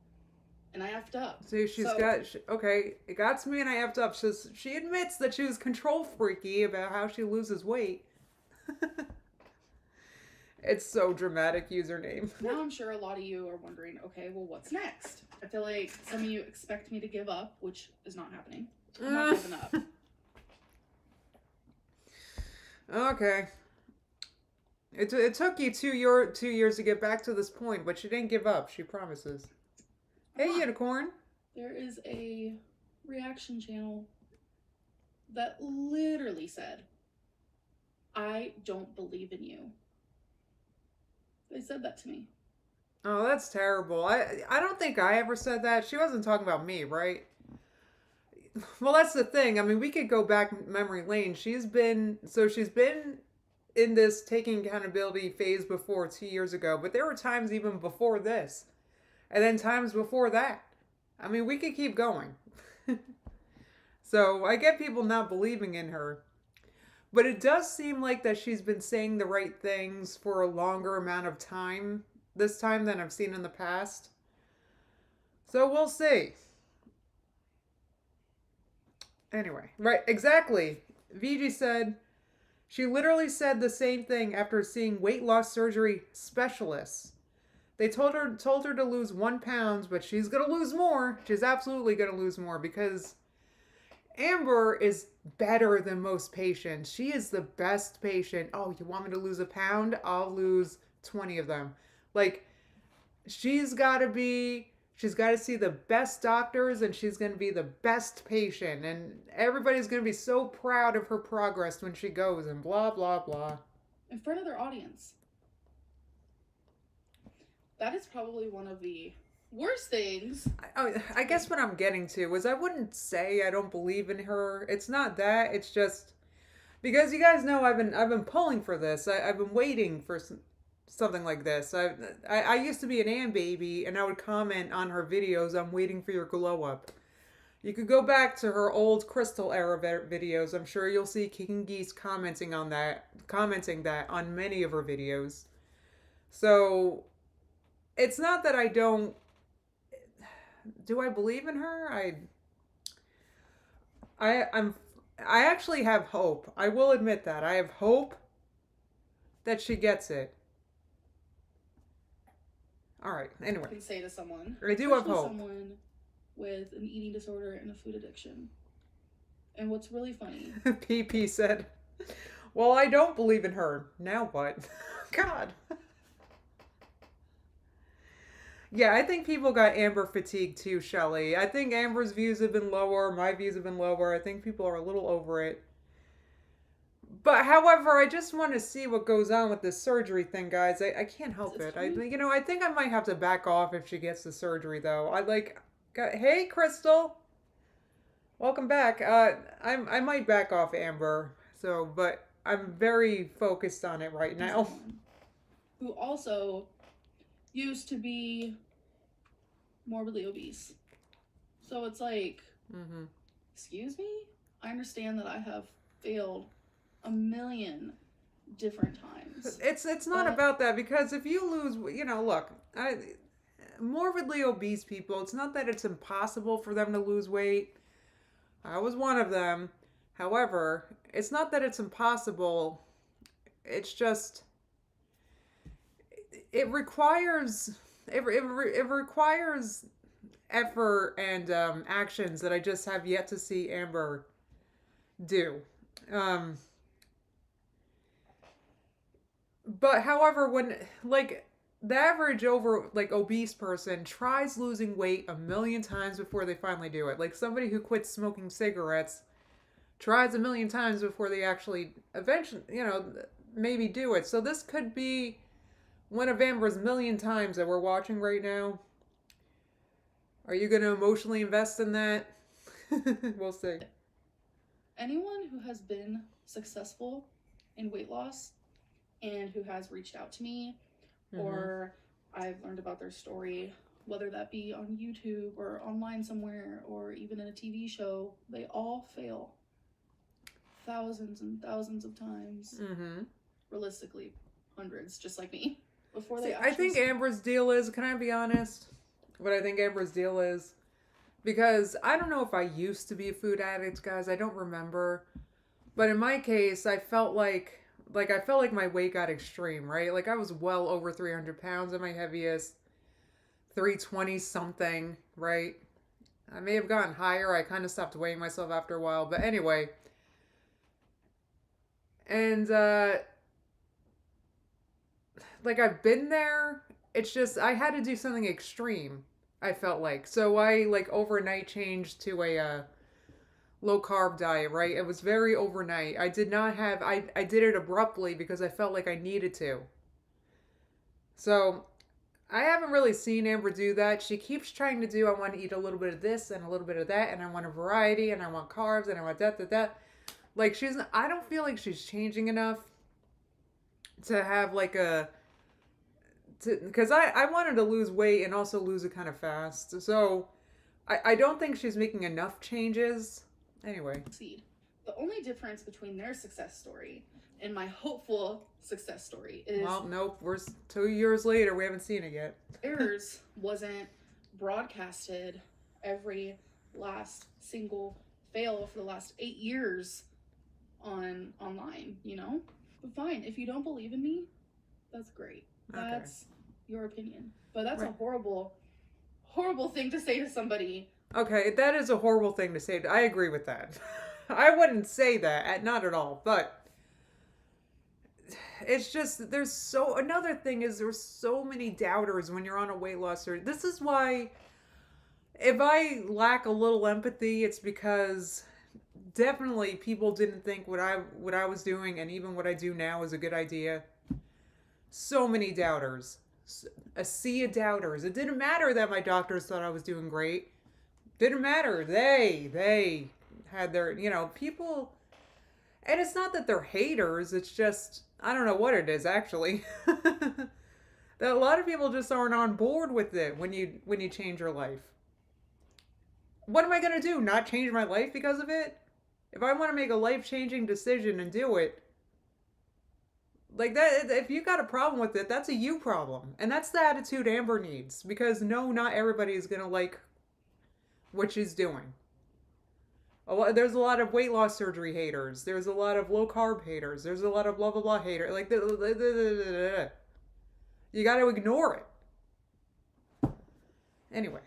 and I effed up. See, it got to me and I effed up. She admits that she was control freaky about how she loses weight. It's so dramatic, username. Now I'm sure a lot of you are wondering, okay, well, what's next? I feel like some of you expect me to give up, which is not happening. I'm not giving up. Okay. It took you 2 years to get back to this point, but she didn't give up. She promises. Hey, Unicorn. There is a reaction channel that literally said, I don't believe in you. They said that to me. Oh, that's terrible. I don't think I ever said that. She wasn't talking about me, right? Well, that's the thing. I mean, we could go back memory lane. She's been in this taking accountability phase before 2 years ago, but there were times even before this. And then times before that. I mean, we could keep going. So I get people not believing in her. But it does seem like that she's been saying the right things for a longer amount of time this time than I've seen in the past. So we'll see. Anyway, right, exactly. VG said She literally said the same thing after seeing weight loss surgery specialists. They told her to lose 1 pound, but she's gonna lose more. She's absolutely gonna lose more because Amber is better than most patients. She is the best patient. Oh, you want me to lose a pound? I'll lose 20 of them. Like, she's got to see the best doctors, and she's going to be the best patient. And everybody's going to be so proud of her progress when she goes and blah, blah, blah. In front of their audience. That is probably one of the worst things. I guess what I'm getting to is I wouldn't say I don't believe in her. It's not that. It's just because you guys know I've been pulling for this. I've been waiting for something like this. I used to be an Ann baby, and I would comment on her videos. I'm waiting for your glow up. You could go back to her old Crystal era videos. I'm sure you'll see KickingGeese commenting that on many of her videos. So it's not that I don't. Do I believe in her? I actually have hope. I will admit that. I have hope that she gets it. All right. Anyway, Can say to someone. I do have especially hope. Someone with an eating disorder and a food addiction. And what's really funny. PP said, "Well, I don't believe in her. Now what?" God. Yeah, I think people got Amber fatigue too, Shelly. I think Amber's views have been lower. My views have been lower. I think people are a little over it. But however, I just want to see what goes on with this surgery thing, guys. I can't help it. I think I might have to back off if she gets the surgery, though. Hey, Crystal, welcome back. I might back off Amber. But I'm very focused on it right now. Who also used to be morbidly obese. So it's like, excuse me? I understand that I have failed a million different times. It's not about that, because if you lose, look, morbidly obese people, it's not that it's impossible for them to lose weight. I was one of them. However, it's not that it's impossible. It's just it requires effort and actions that I just have yet to see Amber do. But however, when the average obese person tries losing weight a million times before they finally do it. Like somebody who quits smoking cigarettes tries a million times before they actually eventually, maybe do it. So this could be one of Amber's million times that we're watching right now. Are you going to emotionally invest in that? We'll see. Anyone who has been successful in weight loss and who has reached out to me, or I've learned about their story, whether that be on YouTube or online somewhere or even in a TV show, they all fail thousands and thousands of times. Realistically, hundreds, just like me. Before they I think Amber's deal is, can I be honest? What I think Amber's deal is, because I don't know if I used to be a food addict, guys. I don't remember. But in my case, I felt like my weight got extreme, right? Like I was well over 300 pounds at my heaviest, 320 something, right? I may have gotten higher. I kind of stopped weighing myself after a while. But anyway. And, I've been there. It's just, I had to do something extreme, I felt like. So I, overnight changed to a low carb diet, right? It was very overnight. I did not have, I did it abruptly because I felt like I needed to. So I haven't really seen Amber do that. She keeps trying to do, I want to eat a little bit of this and a little bit of that, and I want a variety, and I want carbs, and I want that. Like I don't feel like she's changing enough to have because I wanted to lose weight and also lose it kind of fast. So I don't think she's making enough changes. Anyway. The only difference between their success story and my hopeful success story is... Well, nope. We're 2 years later. We haven't seen it yet. Theirs wasn't broadcasted every last single fail for the last 8 years online, you know? But fine, if you don't believe in me, that's great. That's your opinion. But that's a horrible thing to say to somebody. Okay, that is a horrible thing to say. I agree with that. I wouldn't say that, not at all, but it's just another thing is there's so many doubters when you're on a weight loss journey. This is why if I lack a little empathy, it's because definitely people didn't think what I was doing and even what I do now is a good idea. So many doubters. A sea of doubters. It didn't matter that my doctors thought I was doing great. Didn't matter. They had their, people, and it's not that they're haters, it's just, I don't know what it is actually. That a lot of people just aren't on board with it when you change your life. What am I going to do? Not change my life because of it? If I want to make a life-changing decision and do it, like that, if you got a problem with it, that's a you problem. And that's the attitude Amber needs. Because no, not everybody is going to like what she's doing. There's a lot of weight loss surgery haters. There's a lot of low carb haters. There's a lot of blah blah blah haters. Like, you got to ignore it. Anyway.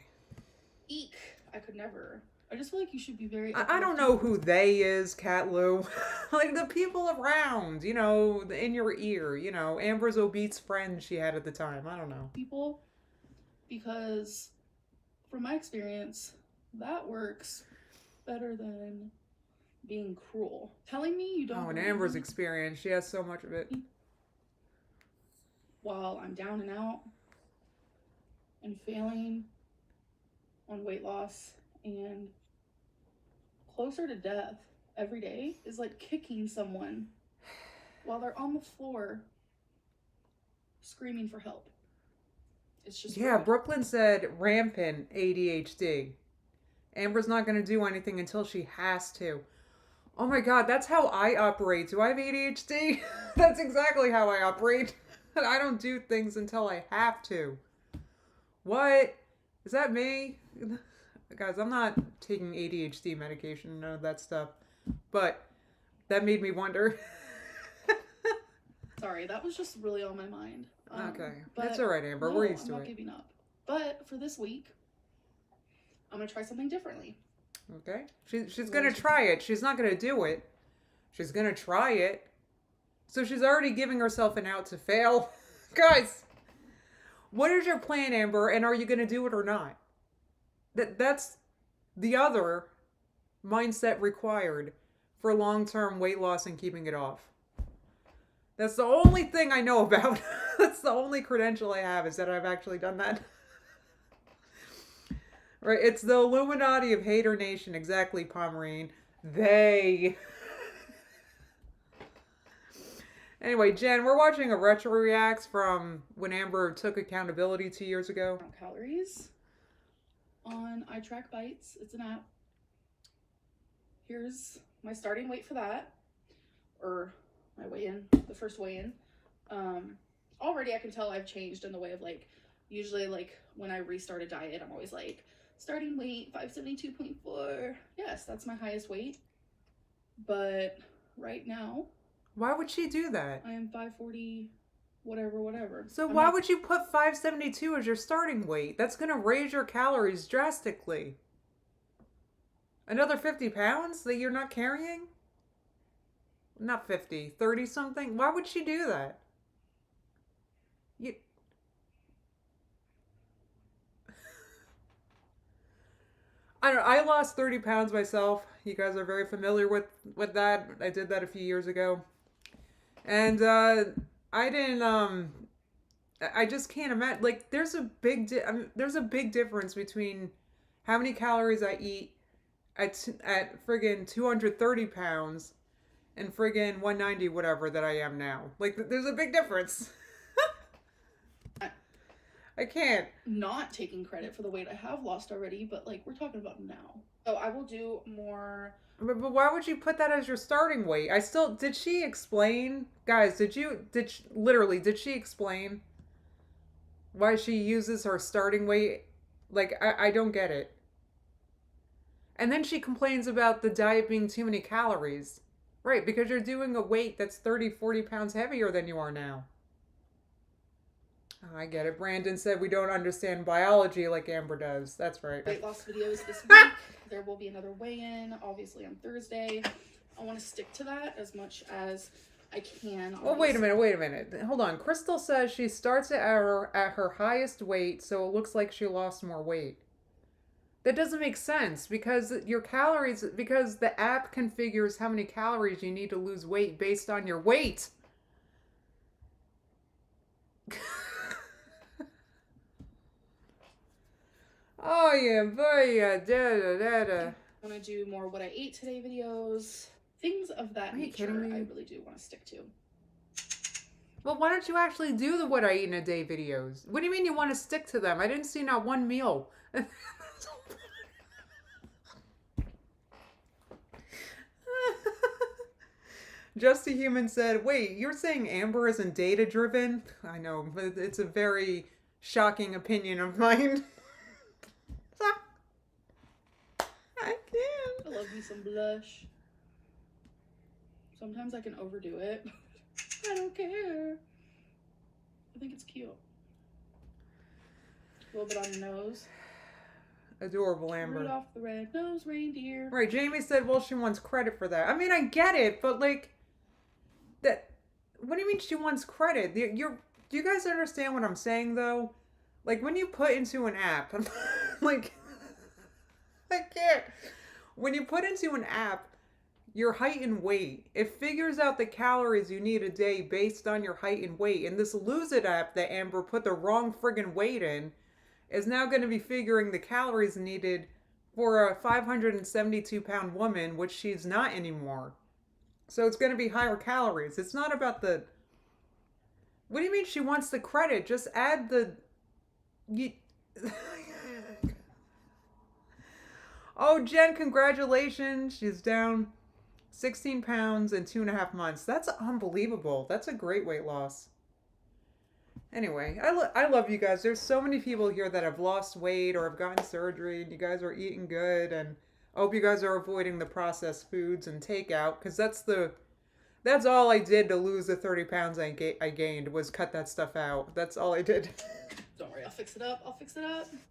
Eek. I could never. I just feel like you should be very. I don't know who they is, Cat Lou. Like the people around, in your ear. Amber's obese friend she had at the time. I don't know. People, because from my experience, that works better than being cruel. Telling me you don't. Oh, in Amber's experience, she has so much of it. While I'm down and out and failing on weight loss and closer to death every day is like kicking someone while they're on the floor screaming for help. It's just rude. Brooklyn said rampant ADHD. Amber's not going to do anything until she has to. Oh my god, that's how I operate. Do I have ADHD? That's exactly how I operate. I don't do things until I have to. What? Is that me? Guys, I'm not taking ADHD medication, none of that stuff. But that made me wonder. Sorry, that was just really on my mind. Okay. That's all right, Amber. We're used to it. I'm not giving up. But for this week, I'm going to try something differently. Okay. She's going to try it. She's not going to do it. She's going to try it. So she's already giving herself an out to fail. Guys, what is your plan, Amber? And are you going to do it or not? That's the other mindset required for long-term weight loss and keeping it off. That's the only thing I know about. That's the only credential I have is that I've actually done that. Right? It's the Illuminati of Hater Nation. Exactly, Pomerine. They. Anyway, Jen, we're watching a retro reacts from when Amber took accountability 2 years ago. Calories on iTrack Bites. It's an app. Here's my starting weight for that, or my weigh-in, the first weigh-in. Already I can tell I've changed in the way of like, usually like when I restart a diet, I'm always like, starting weight 572.4. Yes, that's my highest weight. But right now, why would she do that? I am 540 whatever. So why would you put 572 as your starting weight? That's going to raise your calories drastically. Another 50 pounds that you're not carrying? Not 50, 30 something? Why would she do that? I don't know. I lost 30 pounds myself. You guys are very familiar with that. I did that a few years ago. And I didn't I just can't imagine, like there's a big difference between how many calories I eat at friggin' 230 pounds and friggin' 190 whatever that I am now. Like there's a big difference. I can't. Not taking credit for the weight I have lost already, but like we're talking about now. So I will do more. But why would you put that as your starting weight? Did she explain? Guys, did she explain why she uses her starting weight? Like, I don't get it. And then she complains about the diet being too many calories. Right, because you're doing a weight that's 30, 40 pounds heavier than you are now. Oh, I get it. Brandon said we don't understand biology like Amber does. That's right. Weight loss videos this week. There will be another weigh-in, obviously on Thursday. I want to stick to that as much as I can. Well, wait a minute. Hold on. Crystal says she starts at her highest weight, so it looks like she lost more weight. That doesn't make sense because your calories, because the app configures how many calories you need to lose weight based on your weight. Oh yeah, boy, yeah, I want to do more what I ate today videos, things of that Are you nature. kidding me? I really do want to stick to. Well, why don't you actually do the what I eat in a day videos? What do you mean you want to stick to them? I didn't see not one meal. Just a Human said, wait, you're saying Amber isn't data driven? I know, but it's a very shocking opinion of mine. I can't. I love me some blush. Sometimes I can overdo it. I don't care. I think it's cute. A little bit on your nose. Adorable Amber. Rudolph the red-nosed reindeer. Right, Jamie said, well, she wants credit for that. I mean, I get it, but like, that, what do you mean she wants credit? Do you guys understand what I'm saying, though? Like, when you put into an app, like, I can't. When you put into an app your height and weight, it figures out the calories you need a day based on your height and weight. And this Lose It app that Amber put the wrong friggin' weight in is now going to be figuring the calories needed for a 572-pound woman, which she's not anymore. So it's going to be higher calories. It's not about the... What do you mean she wants the credit? Just add the... Oh, Jen, congratulations. She's down 16 pounds in 2.5 months. That's unbelievable. That's a great weight loss. Anyway, I love you guys. There's so many people here that have lost weight or have gotten surgery, and you guys are eating good, and I hope you guys are avoiding the processed foods and takeout, because that's all I did to lose the 30 pounds I gained was cut that stuff out. That's all I did. Don't worry, I'll fix it up. I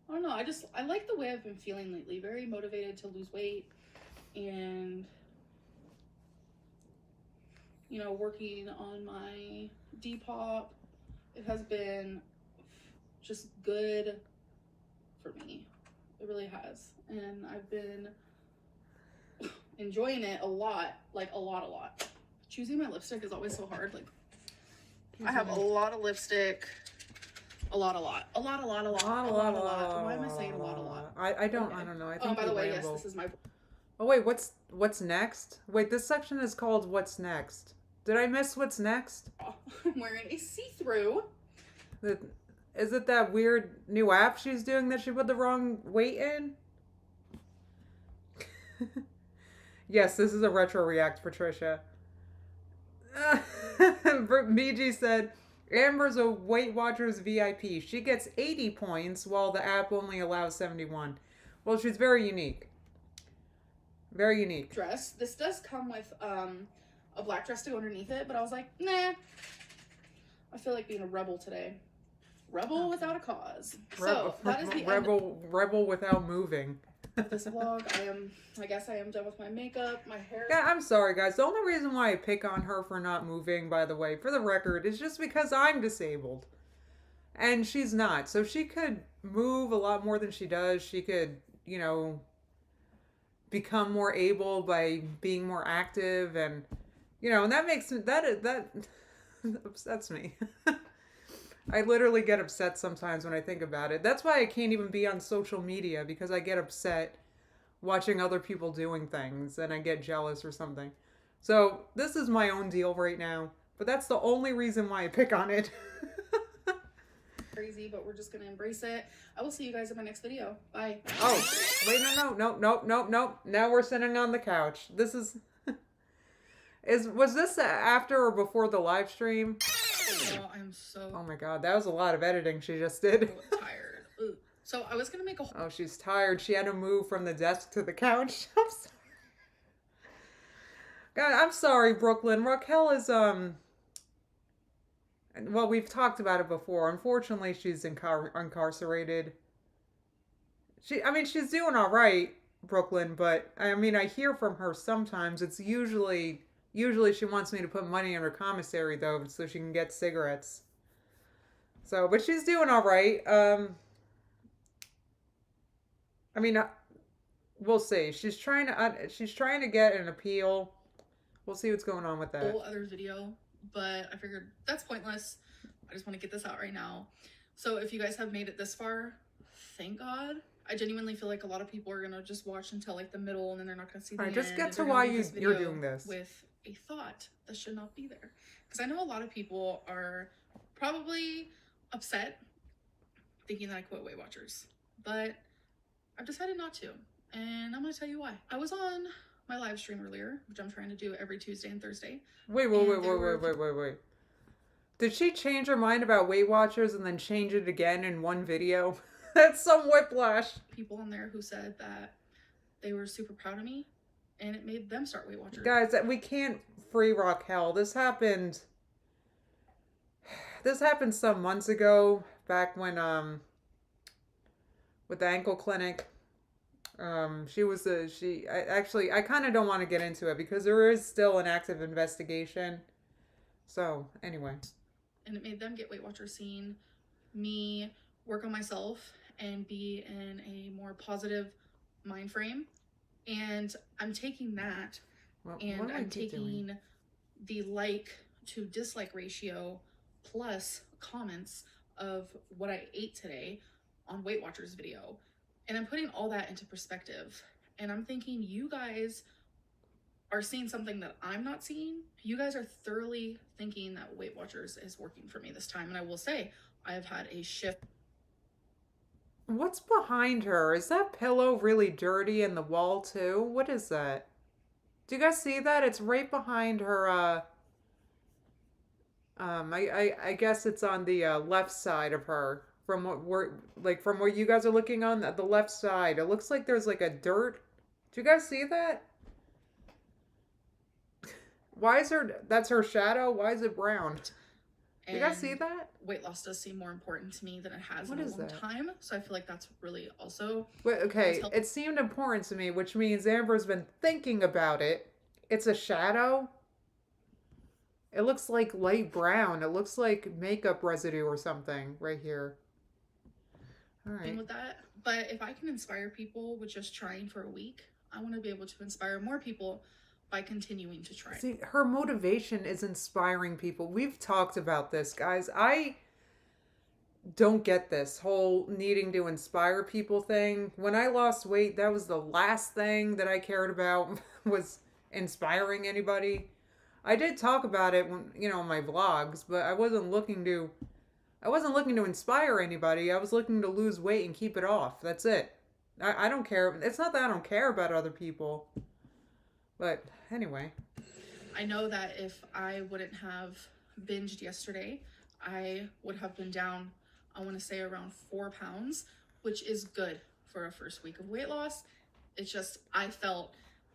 don't know. I like the way I've been feeling lately. Very motivated to lose weight and, you know, working on my Depop. It has been just good for me. It really has. And I've been enjoying it a lot. Like a lot. Choosing my lipstick is always so hard. Like, I have a lot of lipstick. A lot. Why am I saying a lot? I don't know. I think Oh, by the way, ramble. yes, this is my... Oh, wait, what's next? Wait, this section is called What's Next. Did I miss what's next? I'm wearing a see-through. Is it that weird new app she's doing that she put the wrong weight in? Yes, this is a retro react, Patricia. BG said, Amber's a Weight Watchers VIP. She gets 80 points while the app only allows 71. Well, she's very unique. Very unique. Dress. This does come with a black dress to go underneath it, but I was like, nah. I feel like being a rebel today. Rebel without a cause. So that is the rebel without moving. Of this vlog. I guess I am done with my makeup, my hair. Yeah, I'm sorry, guys. The only reason why I pick on her for not moving, by the way, for the record, is just because I'm disabled. And she's not. So she could move a lot more than she does. She could, you know, become more able by being more active, and, you know, and that makes that upsets me. I literally get upset sometimes when I think about it. That's why I can't even be on social media, because I get upset watching other people doing things and I get jealous or something. So this is my own deal right now, but that's the only reason why I pick on it. Crazy, but we're just gonna embrace it. I will see you guys in my next video. Bye. Oh, wait, no. Now we're sitting on the couch. This is... Was this after or before the live stream? Oh, I'm so... Oh my god, that was a lot of editing she just did. tired. Ooh. So I was gonna make a... Oh, she's tired. She had to move from the desk to the couch. I'm sorry. God, I'm sorry, Brooklyn. Raquel is well, we've talked about it before. Unfortunately, she's incarcerated. I mean, she's doing all right, Brooklyn. But I mean, I hear from her sometimes. It's usually she wants me to put money in her commissary though, so she can get cigarettes. So, but she's doing all right. I mean, we'll see. She's trying to get an appeal. We'll see what's going on with that. Whole other video, but I figured that's pointless. I just want to get this out right now. So if you guys have made it this far, thank God. I genuinely feel like a lot of people are gonna just watch until like the middle, and then they're not gonna see the end. Just get and to they're gonna why leave this you're video doing this. with a thought that should not be there. Because I know a lot of people are probably upset thinking that I quit Weight Watchers, but I've decided not to, and I'm gonna tell you why. I was on my live stream earlier, which I'm trying to do every Tuesday and Thursday. Wait. Did she change her mind about Weight Watchers and then change it again in one video? That's some whiplash. People on there who said that they were super proud of me, and it made them start Weight Watchers. Guys, we can't free Raquel. This happened some months ago, back when with the ankle clinic. I kind of don't want to get into it because there is still an active investigation. So, anyway. And it made them get Weight Watchers, seeing me work on myself and be in a more positive mind frame. And I'm taking that, and I'm taking the like to dislike ratio plus comments of what I ate today on Weight Watchers video. And I'm putting all that into perspective. And I'm thinking you guys are seeing something that I'm not seeing. You guys are thoroughly thinking that Weight Watchers is working for me this time. And I will say, I have had a shift. What's behind her? Is that pillow really dirty in the wall too? What is that? Do you guys see that? It's right behind her. I guess it's on the left side of her. From where you guys are looking on the left side, it looks like there's like a dirt. Do you guys see that? That's her shadow? Why is it brown? Do you guys see that? Weight loss does seem more important to me than it has What in a is long that? time. So I feel like that's really also. Wait, okay, it seemed important to me, which means Amber's been thinking about it. It's a shadow. It looks like light brown. It looks like makeup residue or something right here. All right. With that, but if I can inspire people with just trying for a week, I want to be able to inspire more people by continuing to try. See, her motivation is inspiring people. We've talked about this, guys. I don't get this whole needing to inspire people thing. When I lost weight, that was the last thing that I cared about was inspiring anybody. I did talk about it when, in my vlogs, but I wasn't looking to inspire anybody. I was looking to lose weight and keep it off. That's it. I don't care. It's not that I don't care about other people. But anyway. I know that if I wouldn't have binged yesterday, I would have been down, I want to say around 4 pounds, which is good for a first week of weight loss. It's just, I felt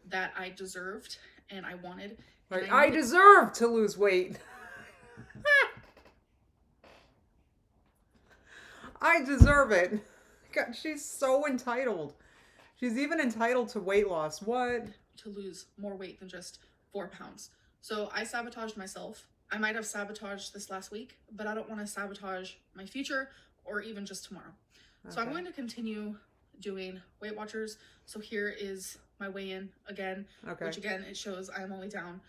that I deserved and I wanted. Like, I deserve to lose weight. I deserve it. God, she's so entitled. She's even entitled to weight loss. What? To lose more weight than just 4 pounds. So I sabotaged myself. I might have sabotaged this last week, but I don't want to sabotage my future or even just tomorrow. Okay. So I'm going to continue doing Weight Watchers. So here is my weigh-in again, which again, it shows I'm only down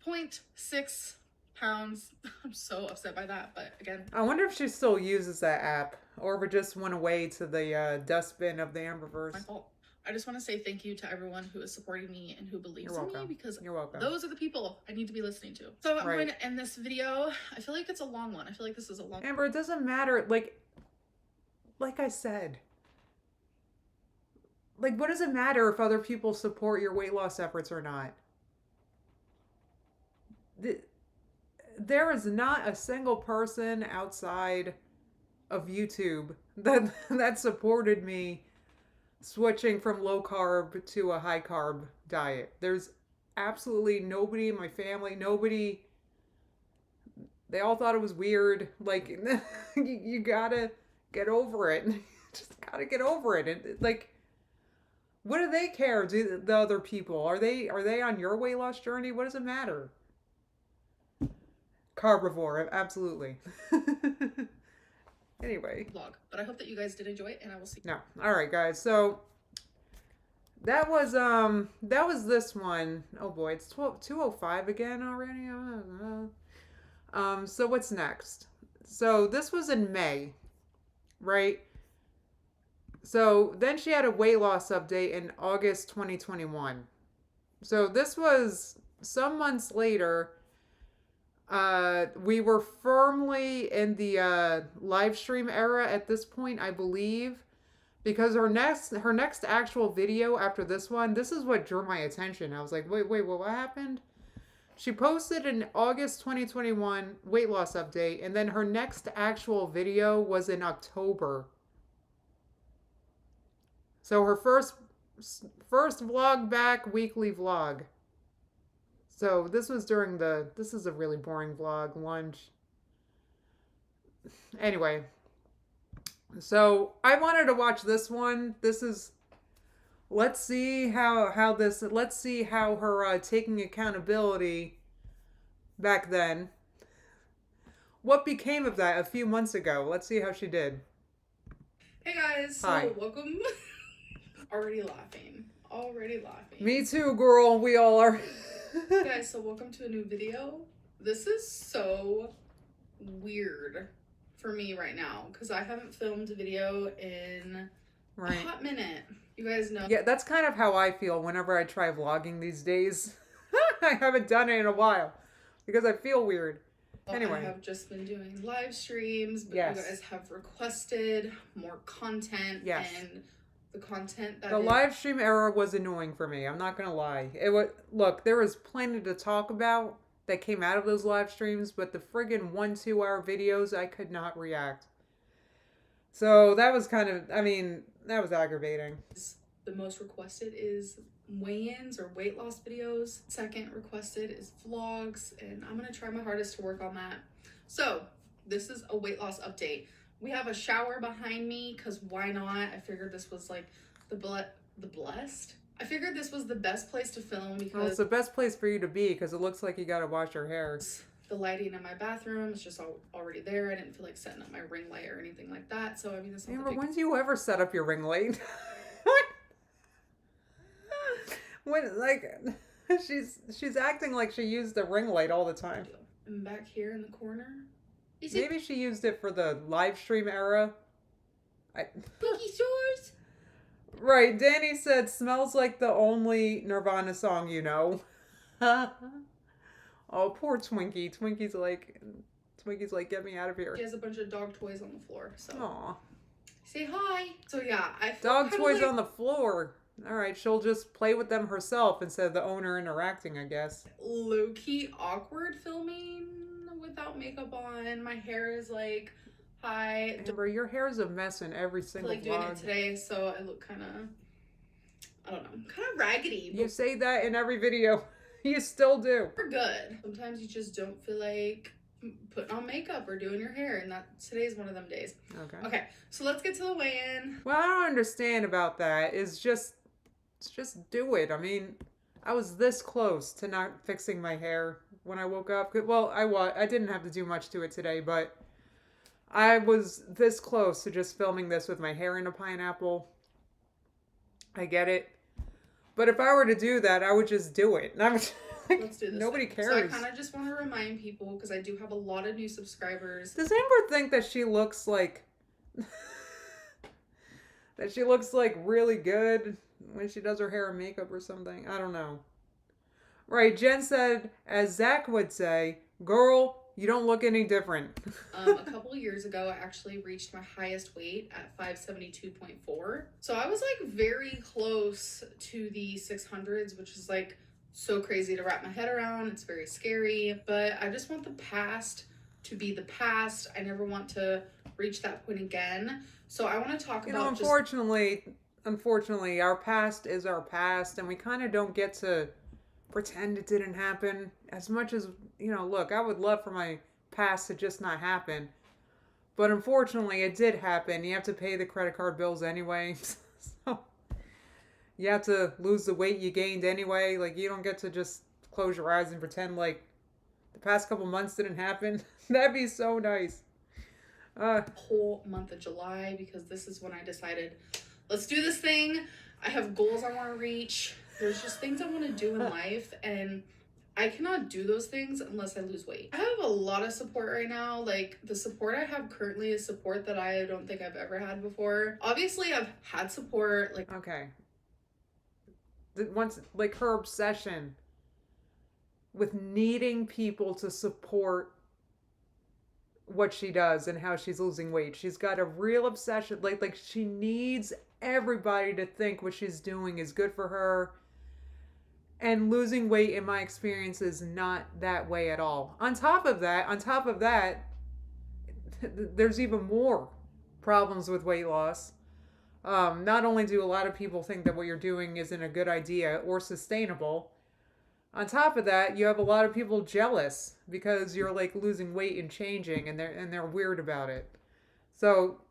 0.6 pounds. I'm so upset by that, but again. I wonder if she still uses that app or if it just went away to the dustbin of the Amberverse. My fault. I just want to say thank you to everyone who is supporting me and who believes in me, because You're welcome. Those are the people I need to be listening to. So I'm going to end this video. I feel like it's a long one. I feel like this is a long Amber, it doesn't matter. Like I said, what does it matter if other people support your weight loss efforts or not? There is not a single person outside of YouTube that supported me switching from low carb to a high carb diet. There's absolutely nobody in my family, nobody, they all thought it was weird. Like, you gotta get over it. Just gotta get over it. And like, what do they care? Do the other people, are they on your weight loss journey? What does it matter? Carnivore, absolutely. Anyway, vlog. But I hope that you guys did enjoy it, and I will see you. no. All right, guys. So that was this one. Oh boy, it's 2:05 again already. So what's next? So this was in May, right? So then she had a weight loss update in August 2021. So this was some months later. We were firmly in the live stream era at this point, I believe, because her next actual video after this one, this is what drew my attention. I was like, wait, what happened? She posted an August 2021 weight loss update, and then her next actual video was in October. So her first vlog back, weekly vlog. So this was this is a really boring vlog, lunch. Anyway, so I wanted to watch this one. Let's see how her taking accountability back then. What became of that a few months ago? Let's see how she did. Hey guys, so Hi. welcome. Already laughing. Me too, girl. We all are. Hey guys, so welcome to a new video. This is so weird for me right now because I haven't filmed a video in a hot minute. You guys know. Yeah, that's kind of how I feel whenever I try vlogging these days. I haven't done it in a while because I feel weird. Anyway. I have just been doing live streams, but Yes. you guys have requested more content. Yes. And the content that The live stream era was annoying for me. I'm not gonna lie. Look, there was plenty to talk about that came out of those live streams, but the friggin' 1-2 hour videos, I could not react. So that was that was aggravating. The most requested is weigh-ins or weight loss videos. Second requested is vlogs, and I'm gonna try my hardest to work on that. So this is a weight loss update. We have a shower behind me because why not? I figured this was like the blessed. I figured this was the best place to film because Well, it's the best place for you to be because it looks like you gotta wash your hair. the lighting in my bathroom is just already there. I didn't feel like setting up my ring light or anything like that. So I mean, this is Amber, when do you ever set up your ring light? When she's acting like she used the ring light all the time. And back here in the corner, Maybe she used it for the live stream era. Pinky Shores. Right, Danny said, smells like the only Nirvana song you know. Oh, poor Twinkie. Twinkie's like, get me out of here. She has a bunch of dog toys on the floor, so. Aw. Say hi. So yeah, I feel Dog kinda toys like, on the floor. Alright, she'll just play with them herself instead of the owner interacting, I guess. low-key awkward filming without makeup on. My hair is like, hi. Amber, your hair is a mess in every I feel single like doing vlog. it today, so I look kind of, I don't know, kind of raggedy. You But say that in every video. You still do. we're good. Sometimes you just don't feel like putting on makeup or doing your hair, and today's one of them days. Okay. Okay, so let's get to the weigh-in. What I don't understand about that is just do it. I mean, I was this close to not fixing my hair when I woke up. Well, I didn't have to do much to it today, but I was this close to just filming this with my hair in a pineapple. I get it. But if I were to do that, I would just do it. And I would, like, Let's do this. nobody thing. cares. So I kind of just want to remind people, because I do have a lot of new subscribers. Does Amber think that she looks like really good when she does her hair and makeup or something? I don't know. Right, Jen said, as Zach would say, girl, you don't look any different. A couple years ago, I actually reached my highest weight at 572.4. So I was like very close to the 600s, which is like so crazy to wrap my head around. It's very scary, but I just want the past to be the past. I never want to reach that point again. So I want to talk about unfortunately, our past is our past, and we kind of don't get to pretend it didn't happen. As much as, look, I would love for my past to just not happen. But unfortunately, it did happen. You have to pay the credit card bills anyway. So you have to lose the weight you gained anyway. Like, you don't get to just close your eyes and pretend like the past couple months didn't happen. That'd be so nice. Whole month of July, because this is when I decided, let's do this thing. I have goals I want to reach. There's just things I want to do in life, and I cannot do those things unless I lose weight. I have a lot of support right now. Like, the support I have currently is support that I don't think I've ever had before. Obviously, I've had support. Like, okay. Once, like, her obsession with needing people to support what she does and how she's losing weight. She's got a real obsession. Like she needs everybody to think what she's doing is good for her. And losing weight, in my experience, is not that way at all. On top of that, there's even more problems with weight loss. Not only do a lot of people think that what you're doing isn't a good idea or sustainable, on top of that, you have a lot of people jealous because you're like losing weight and changing, and they're weird about it. So,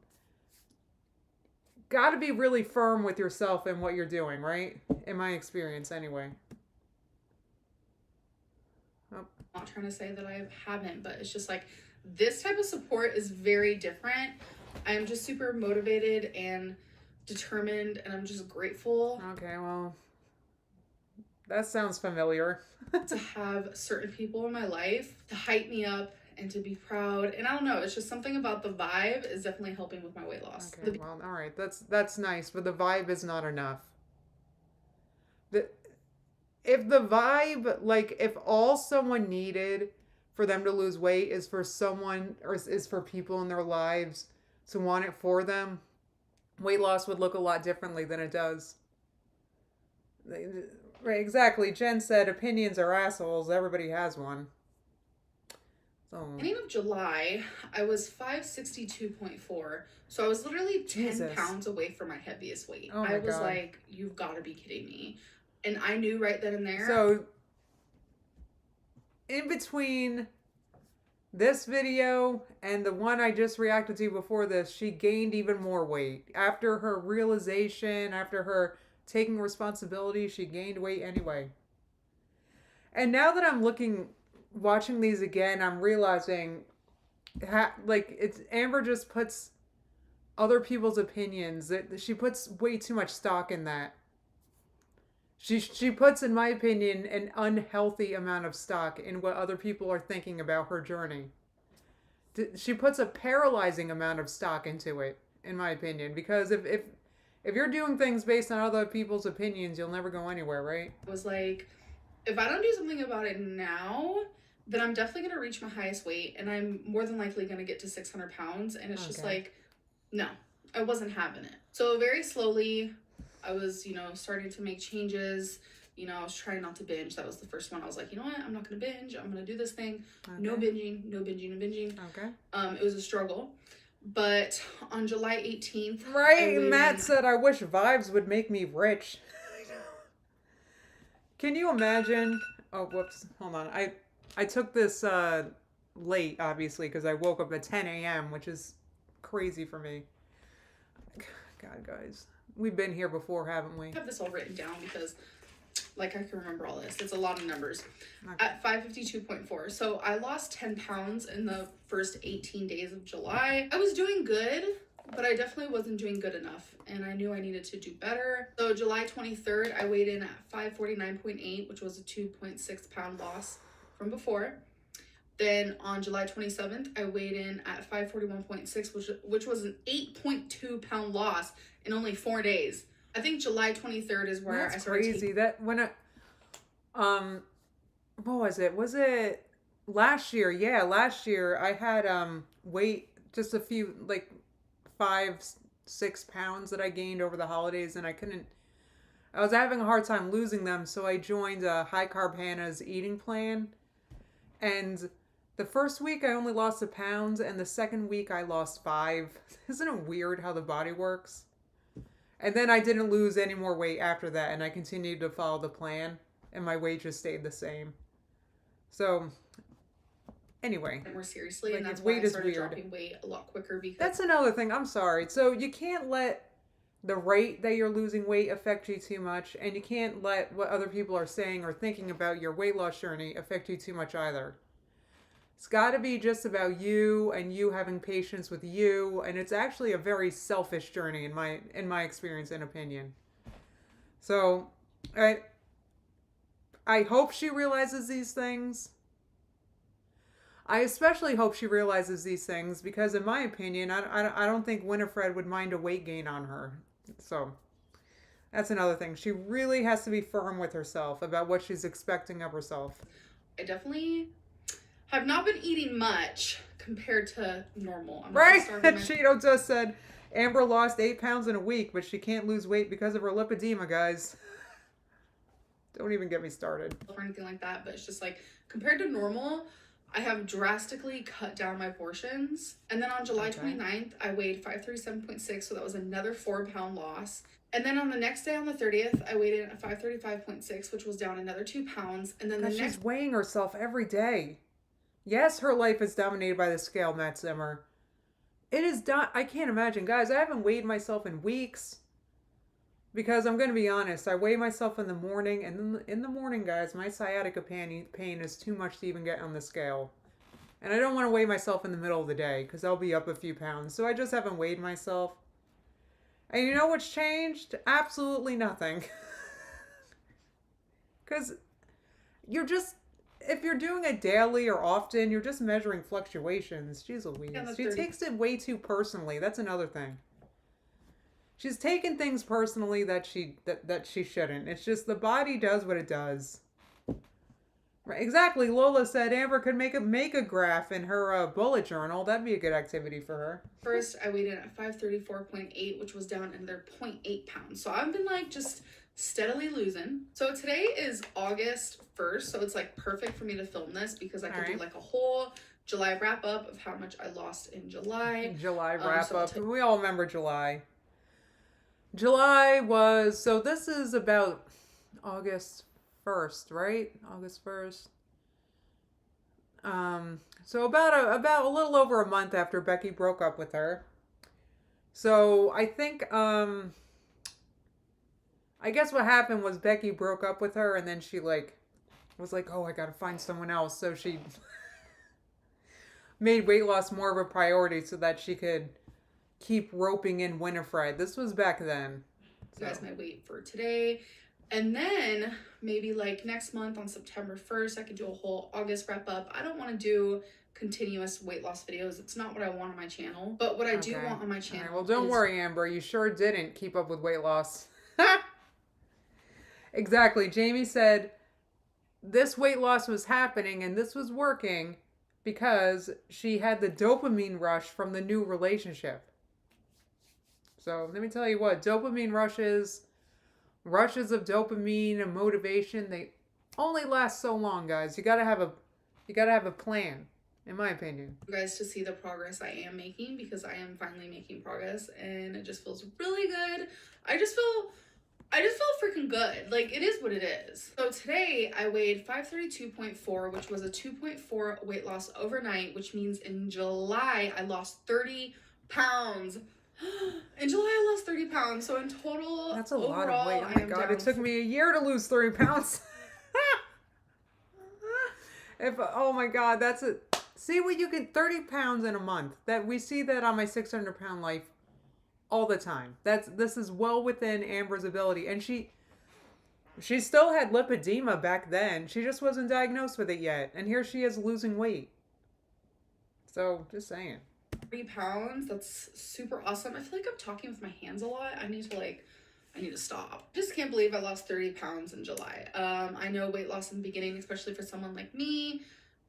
got to be really firm with yourself and what you're doing, right? In my experience, anyway. I'm not trying to say that I haven't, but it's just like, this type of support is very different. I'm just super motivated and determined, and I'm just grateful. Okay, well, that sounds familiar. To have certain people in my life to hype me up and to be proud. And I don't know, it's just something about the vibe is definitely helping with my weight loss. Okay, well, all right, that's nice, but the vibe is not enough. If the vibe, like, if all someone needed for them to lose weight is for someone, or is for people in their lives to want it for them, weight loss would look a lot differently than it does. Right, exactly. Jen said opinions are assholes. Everybody has one. So, beginning of July, I was 562.4. So I was literally 10 Jesus. pounds away from my heaviest weight. Oh my I was God. like, you've got to be kidding me. And I knew right then and there. So, in between this video and the one I just reacted to before this, she gained even more weight. After her realization, after her taking responsibility, she gained weight anyway. And now that I'm watching these again, I'm realizing, Amber just puts other people's opinions. She puts way too much stock in that. She puts, in my opinion, an unhealthy amount of stock in what other people are thinking about her journey. She puts a paralyzing amount of stock into it, in my opinion, because if you're doing things based on other people's opinions, you'll never go anywhere, right? I was like, if I don't do something about it now, then I'm definitely going to reach my highest weight, and I'm more than likely going to get to 600 pounds. And it's just like, no, I wasn't having it. So very slowly, I was, starting to make changes. I was trying not to binge. That was the first one. I was like, you know what? I'm not going to binge. I'm going to do this thing. Okay. No binging, no binging, no binging. Okay. It was a struggle. But on July 18th... Right, Matt said, I wish Vibes would make me rich. Can you imagine? Oh, whoops. Hold on. I took this late, obviously, because I woke up at 10 a.m., which is crazy for me. God, guys. We've been here before, haven't we? I have this all written down because, like, I can remember all this. It's a lot of numbers. Okay. At 552.4. So I lost 10 pounds in the first 18 days of July. I was doing good, but I definitely wasn't doing good enough. And I knew I needed to do better. So July 23rd, I weighed in at 549.8, which was a 2.6 pound loss from before. Then on July 27th, I weighed in at 541.6, which was an 8.2 pound loss in only 4 days. I think July 23rd is where I started. That's crazy. That when what was it? Was it last year? Yeah, last year I had weight, just a few, like 5-6 pounds that I gained over the holidays, and I was having a hard time losing them, so I joined High Carb Hannah's eating plan. And the first week I only lost 1 pound, and the second week I lost 5. Isn't it weird how the body works? And then I didn't lose any more weight after that, and I continued to follow the plan. and my weight just stayed the same. So, anyway. More seriously, Like, and that's its why weight I is started weird. dropping weight a lot quicker because That's another thing. I'm sorry. So, you can't let the rate that you're losing weight affect you too much, and you can't let what other people are saying or thinking about your weight loss journey affect you too much either. It's got to be just about you and you having patience with you, and it's actually a very selfish journey in my experience and opinion. So, I hope she realizes these things. I especially hope she realizes these things because, in my opinion, I don't think Winifred would mind a weight gain on her. So, that's another thing. She really has to be firm with herself about what she's expecting of herself. I definitely have not been eating much compared to normal. I'm Right? not starving my- Cheeto just said Amber lost 8 pounds in a week, but she can't lose weight because of her lipedema, guys. Don't even get me started. or anything like that, but it's just like compared to normal, I have drastically cut down my portions. And then on July 29th, I weighed 537.6, so that was another 4-pound loss. And then on the next day, on the 30th, I weighed in at 535.6, which was down another 2 pounds. And then God, the next she's weighing herself every day. Yes, her life is dominated by the scale, Matt Zimmer. It is done. I can't imagine. Guys, I haven't weighed myself in weeks. Because I'm going to be honest, I weigh myself in the morning, and in the morning, guys, my sciatica pain is too much to even get on the scale. And I don't want to weigh myself in the middle of the day, because I'll be up a few pounds. So I just haven't weighed myself. And you know what's changed? Absolutely nothing. Because you're just, if you're doing it daily or often, you're just measuring fluctuations. Jeez Louise. She takes it way too personally. That's another thing. She's taken things personally that she shouldn't. It's just the body does what it does. Right, exactly. Lola said Amber could make a graph in her bullet journal. That'd be a good activity for her. first, I weighed in at 534.8, which was down another 0.8 pounds. So I've been like just steadily losing. So today is August 1st, so it's like perfect for me to film this because I could do like a whole July wrap up of how much I lost in July. July wrap up. We all remember July. July was, so this is about August 1st, right? August 1st. So about a little over a month after Becky broke up with her. So I think I guess what happened was Becky broke up with her and then she was like, "Oh, I got to find someone else." So she made weight loss more of a priority so that she could keep roping in Winifred. This was back then. So that's my weight for today. And then maybe like next month on September 1st, I could do a whole August wrap up. I don't want to do continuous weight loss videos. It's not what I want on my channel. But what I do want on my channel. Right, well, don't worry, Amber. You sure didn't keep up with weight loss. Exactly. Jamie said this weight loss was happening and this was working because she had the dopamine rush from the new relationship. So let me tell you what, dopamine rushes of dopamine and motivation, they only last so long, guys. You gotta have a plan, in my opinion. You guys to see the progress I am making because I am finally making progress and it just feels really good. I just feel freaking good. Like, it is what it is. So today I weighed 532.4, which was a 2.4 weight loss overnight, which means in July I lost 30 pounds. In July I lost 30 pounds. So in total, that's a lot of weight. Oh my God, it took me a year to lose 30 pounds. Oh my God, that's it. See what you can, 30 pounds in a month. That we see that on my 600-pound life all the time. This is well within Amber's ability. And she still had lipedema back then. She just wasn't diagnosed with it yet. And here she is losing weight. So, just saying. 30 pounds, that's super awesome. I feel like I'm talking with my hands a lot. I need to stop. Just can't believe I lost 30 pounds in July. I know weight loss in the beginning, especially for someone like me,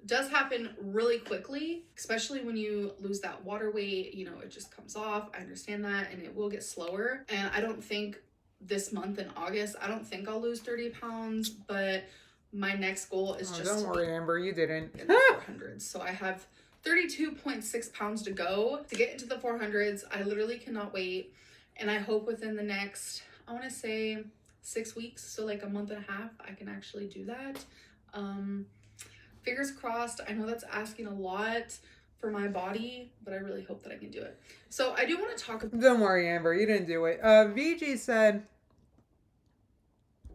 does happen really quickly, especially when you lose that water weight, you know, it just comes off. I understand that, and it will get slower. And I don't think this month in August, I don't think I'll lose 30 pounds, but my next goal is don't worry, Amber, you didn't. In the 400s. So I have 32.6 pounds to go to get into the 400s. I literally cannot wait. And I hope within the next, I want to say 6 weeks, so like a month and a half, I can actually do that. Fingers crossed. I know that's asking a lot for my body, but I really hope that I can do it. So I do want to talk about... Don't worry, Amber, you didn't do it. VG said,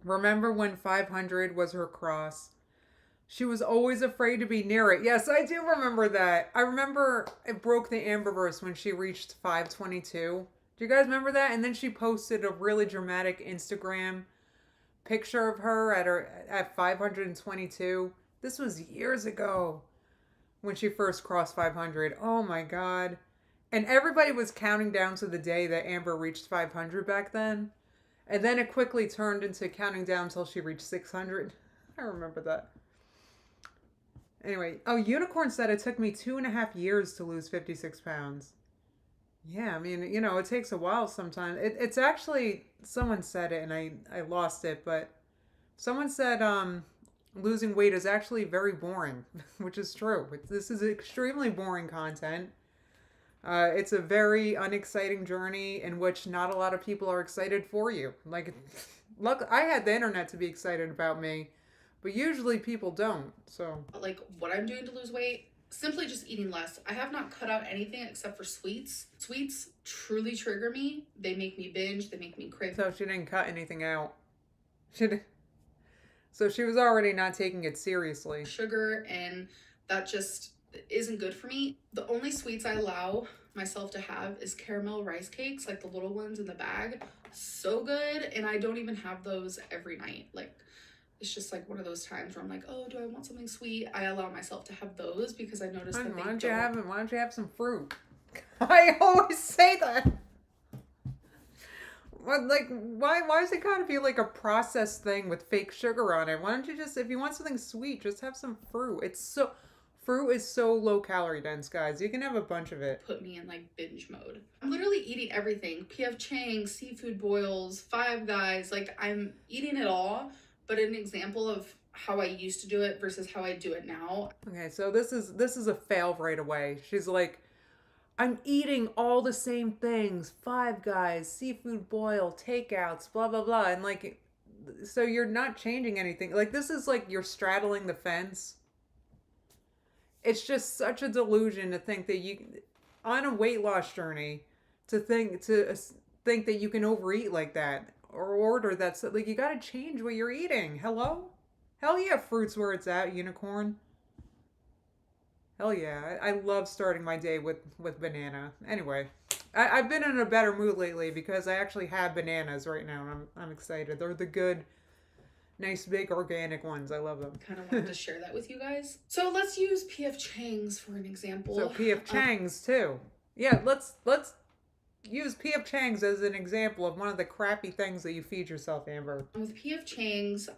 remember when 500 was her cross? She was always afraid to be near it. Yes, I do remember that. I remember it broke the Amberverse when she reached 522. Do you guys remember that? And then she posted a really dramatic Instagram picture of her at 522. This was years ago when she first crossed 500. Oh my God. And everybody was counting down to the day that Amber reached 500 back then. And then it quickly turned into counting down until she reached 600. I remember that. Anyway, oh, Unicorn said it took me 2.5 years to lose 56 pounds. Yeah, I mean, you know, it takes a while sometimes. It's actually, someone said it and I lost it, but someone said losing weight is actually very boring, which is true. This is extremely boring content. It's a very unexciting journey in which not a lot of people are excited for you. Like, look, I had the internet to be excited about me, but usually people don't. So, like, what I'm doing to lose weight, simply just eating less. I have not cut out anything except for sweets. Sweets truly trigger me. They make me binge. They make me crave. So she didn't cut anything out. So she was already not taking it seriously. Sugar, and that just isn't good for me. The only sweets I allow myself to have is caramel rice cakes, like the little ones in the bag. So good, and I don't even have those every night. Like, it's just like one of those times where I'm like, oh, do I want something sweet? I allow myself to have those because I noticed that why don't you have some fruit? I always say that. What, like, why does it gotta be like a processed thing with fake sugar on it? Why don't you just, if you want something sweet, just have some fruit. Fruit is so low calorie dense, guys. You can have a bunch of it. Put me in like binge mode. I'm literally eating everything. P.F. Chang's, seafood boils, Five Guys. Like, I'm eating it all, but an example of how I used to do it versus how I do it now. Okay, so this is a fail right away. She's like, I'm eating all the same things. Five Guys, seafood boil, takeouts, blah, blah, blah. And like, so you're not changing anything. Like, this is like you're straddling the fence. It's just such a delusion to think that you, on a weight loss journey, to think that you can overeat like that or order that. Like, you got to change what you're eating. Hello? Hell yeah, fruit's where it's at, Unicorn. Hell yeah. I love starting my day with banana. Anyway, I've been in a better mood lately because I actually have bananas right now, and I'm excited. They're the good, nice, big, organic ones. I love them. Kind of wanted to share that with you guys. So let's use P.F. Chang's for an example. So P.F. Chang's too. Yeah, let's use P.F. Chang's as an example of one of the crappy things that you feed yourself, Amber. With P.F. Chang's,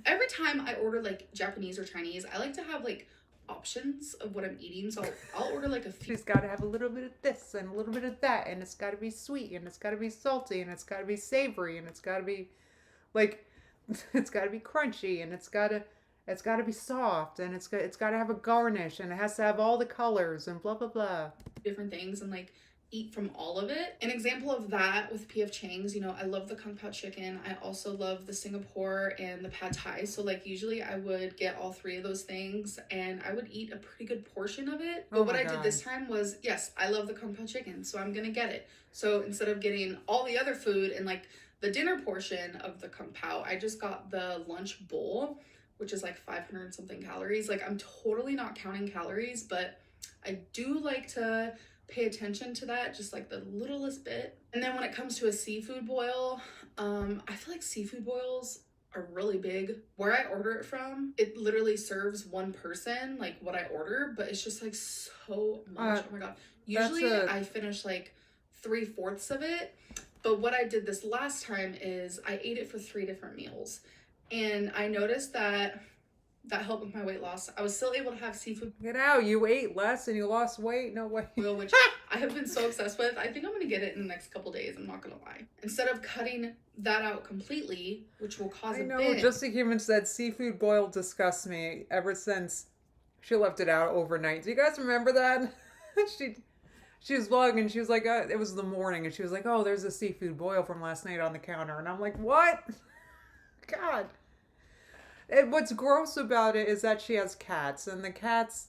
every time I order like Japanese or Chinese, I like to have like options of what I'm eating. So I'll order like a few. She's got to have a little bit of this and a little bit of that, and it's got to be sweet, and it's got to be salty, and it's got to be savory, and it's got to be like, it's got to be crunchy, and it's got to be soft, and it's got to have a garnish, and it has to have all the colors, and blah blah blah. Different things, and like eat from all of it. An example of that with P.F. Chang's, you know, I love the Kung Pao chicken. I also love the Singapore and the Pad Thai. So like usually I would get all three of those things and I would eat a pretty good portion of it. But what I did this time was, yes, I love the Kung Pao chicken, so I'm gonna get it. So instead of getting all the other food and like the dinner portion of the Kung Pao, I just got the lunch bowl, which is like 500 something calories. Like, I'm totally not counting calories, but I do like to pay attention to that, just like the littlest bit. And then when it comes to a seafood boil, I feel like seafood boils are really big. Where I order it from, it literally serves one person, like what I order, but it's just like so much. Oh my God. Usually I finish like 3/4 of it. But what I did this last time is I ate it for 3 different meals. And I noticed that helped with my weight loss. I was still able to have seafood. Get out. You ate less and you lost weight? No way. Which I have been so obsessed with. I think I'm going to get it in the next couple days. I'm not going to lie. Instead of cutting that out completely, which will cause a binge. Just a Human said seafood boil disgusts me ever since she left it out overnight. Do you guys remember that? She was vlogging and she was like, it was the morning, and she was like, oh, there's a seafood boil from last night on the counter. And I'm like, what? God. And what's gross about it is that she has cats, and the cats,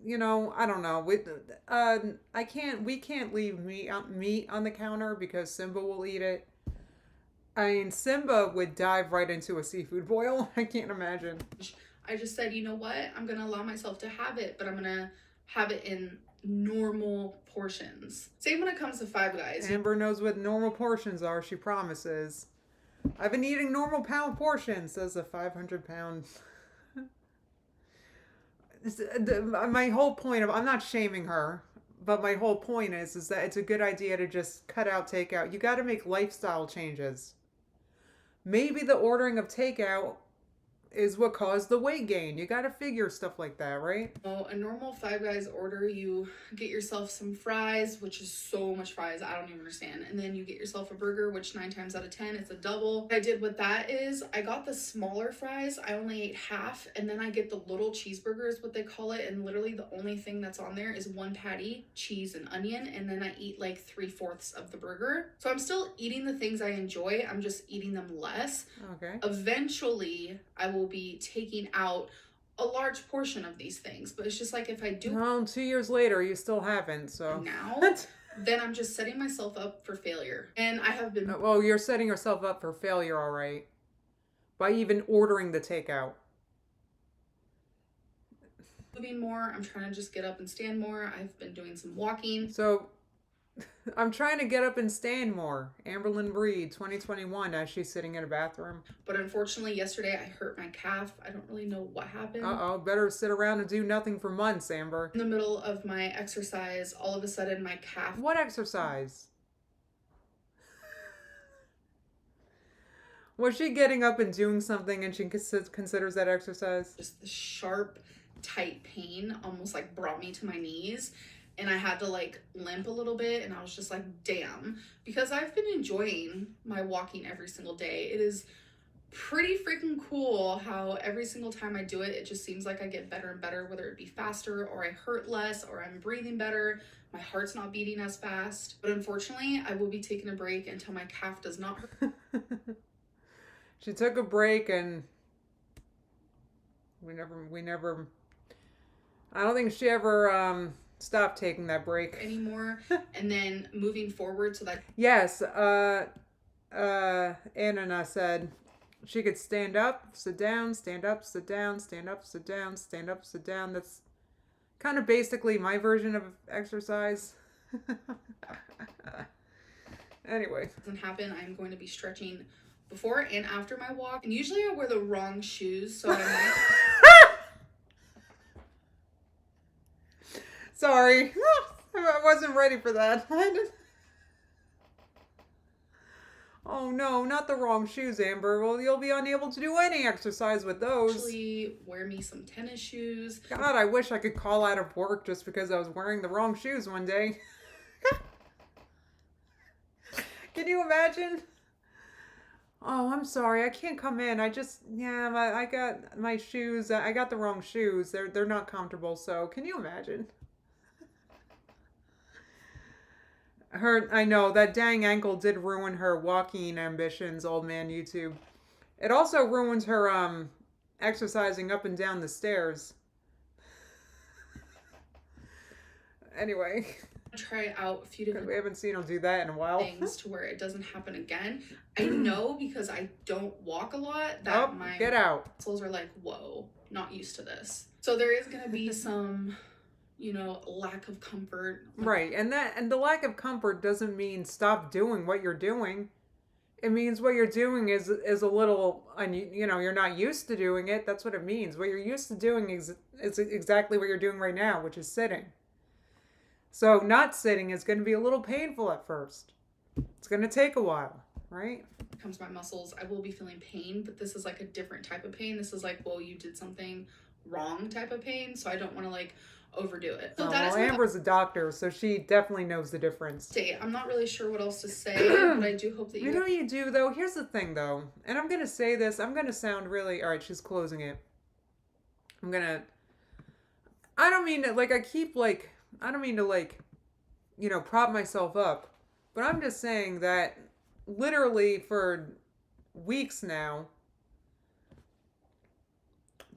I don't know. We can't leave meat on the counter because Simba will eat it. I mean, Simba would dive right into a seafood boil. I can't imagine. I just said, you know what? I'm going to allow myself to have it, but I'm going to have it in normal portions. Same when it comes to Five Guys. Amber knows what normal portions are, she promises. I've been eating normal pound portions, says a 500-pound. My whole point I'm not shaming her, but my whole point is that it's a good idea to just cut out takeout. You got to make lifestyle changes. Maybe the ordering of takeout is what caused the weight gain. You got to figure stuff like that, right? So a normal Five Guys order, you get yourself some fries, which is so much fries, I don't even understand. And then you get yourself a burger, which 9 times out of 10, it's a double. What I did with that is I got the smaller fries. I only ate half, and then I get the little cheeseburgers, what they call it. And literally the only thing that's on there is 1 patty, cheese, and onion. And then I eat like 3/4 of the burger. So I'm still eating the things I enjoy. I'm just eating them less. Okay. Eventually, I will be taking out a large portion of these things, but it's just like if I do Well, 2 years later, you still haven't, so. now, then I'm just setting myself up for failure. And I have been Well, you're setting yourself up for failure, all right, by even ordering the takeout. moving more. I'm trying to just get up and stand more. I've been doing some walking. So, I'm trying to get up and stand more. Amberlyn Breed, 2021, as she's sitting in a bathroom. But unfortunately, yesterday I hurt my calf. I don't really know what happened. Uh-oh, better sit around and do nothing for months, Amber. In the middle of my exercise, all of a sudden my calf. What exercise? Was she getting up and doing something and she considers that exercise? Just the sharp, tight pain almost like brought me to my knees. And I had to like limp a little bit, and I was just like, damn, because I've been enjoying my walking every single day. It is pretty freaking cool how every single time I do it, it just seems like I get better and better, whether it be faster or I hurt less or I'm breathing better. My heart's not beating as fast. But unfortunately, I will be taking a break until my calf does not hurt. She took a break and we never, I don't think she ever, stop taking that break anymore. And then moving forward so that yes, Anna said she could stand up, sit down, stand up, sit down, stand up, sit down, stand up, sit down. That's kind of basically my version of exercise. Anyway, doesn't happen, I'm going to be stretching before and after my walk. And usually I wear the wrong shoes, so I might sorry. I wasn't ready for that. Oh no, not the wrong shoes, Amber. Well, you'll be unable to do any exercise with those. actually wear me some tennis shoes. God, I wish I could call out of work just because I was wearing the wrong shoes one day. Can you imagine? Oh, I'm sorry. I can't come in. I got my shoes. I got the wrong shoes. They're not comfortable. So, can you imagine? I know that dang ankle did ruin her walking ambitions, old man YouTube. It also ruins her exercising up and down the stairs. Anyway, Try out a few different we haven't seen her do that in a while. things to where it doesn't happen again. I know because I don't walk a lot that my get out. muscles are like, whoa, not used to this. So there is going to be some, lack of comfort. Right, and the lack of comfort doesn't mean stop doing what you're doing. It means what you're doing is a little, you're not used to doing it. That's what it means. What you're used to doing is exactly what you're doing right now, which is sitting. So not sitting is going to be a little painful at first. It's going to take a while, right? When it comes to my muscles, I will be feeling pain, but this is like a different type of pain. This is like, whoa, you did something wrong type of pain. So I don't want to like overdo it. So that is Amber's a doctor, so she definitely knows the difference. I'm not really sure what else to say, but I do hope that you know you do, though. Here's the thing, though, and I'm going to say this. I'm going to sound really... All right, she's closing it. I don't mean to, prop myself up, but I'm just saying that literally for weeks now,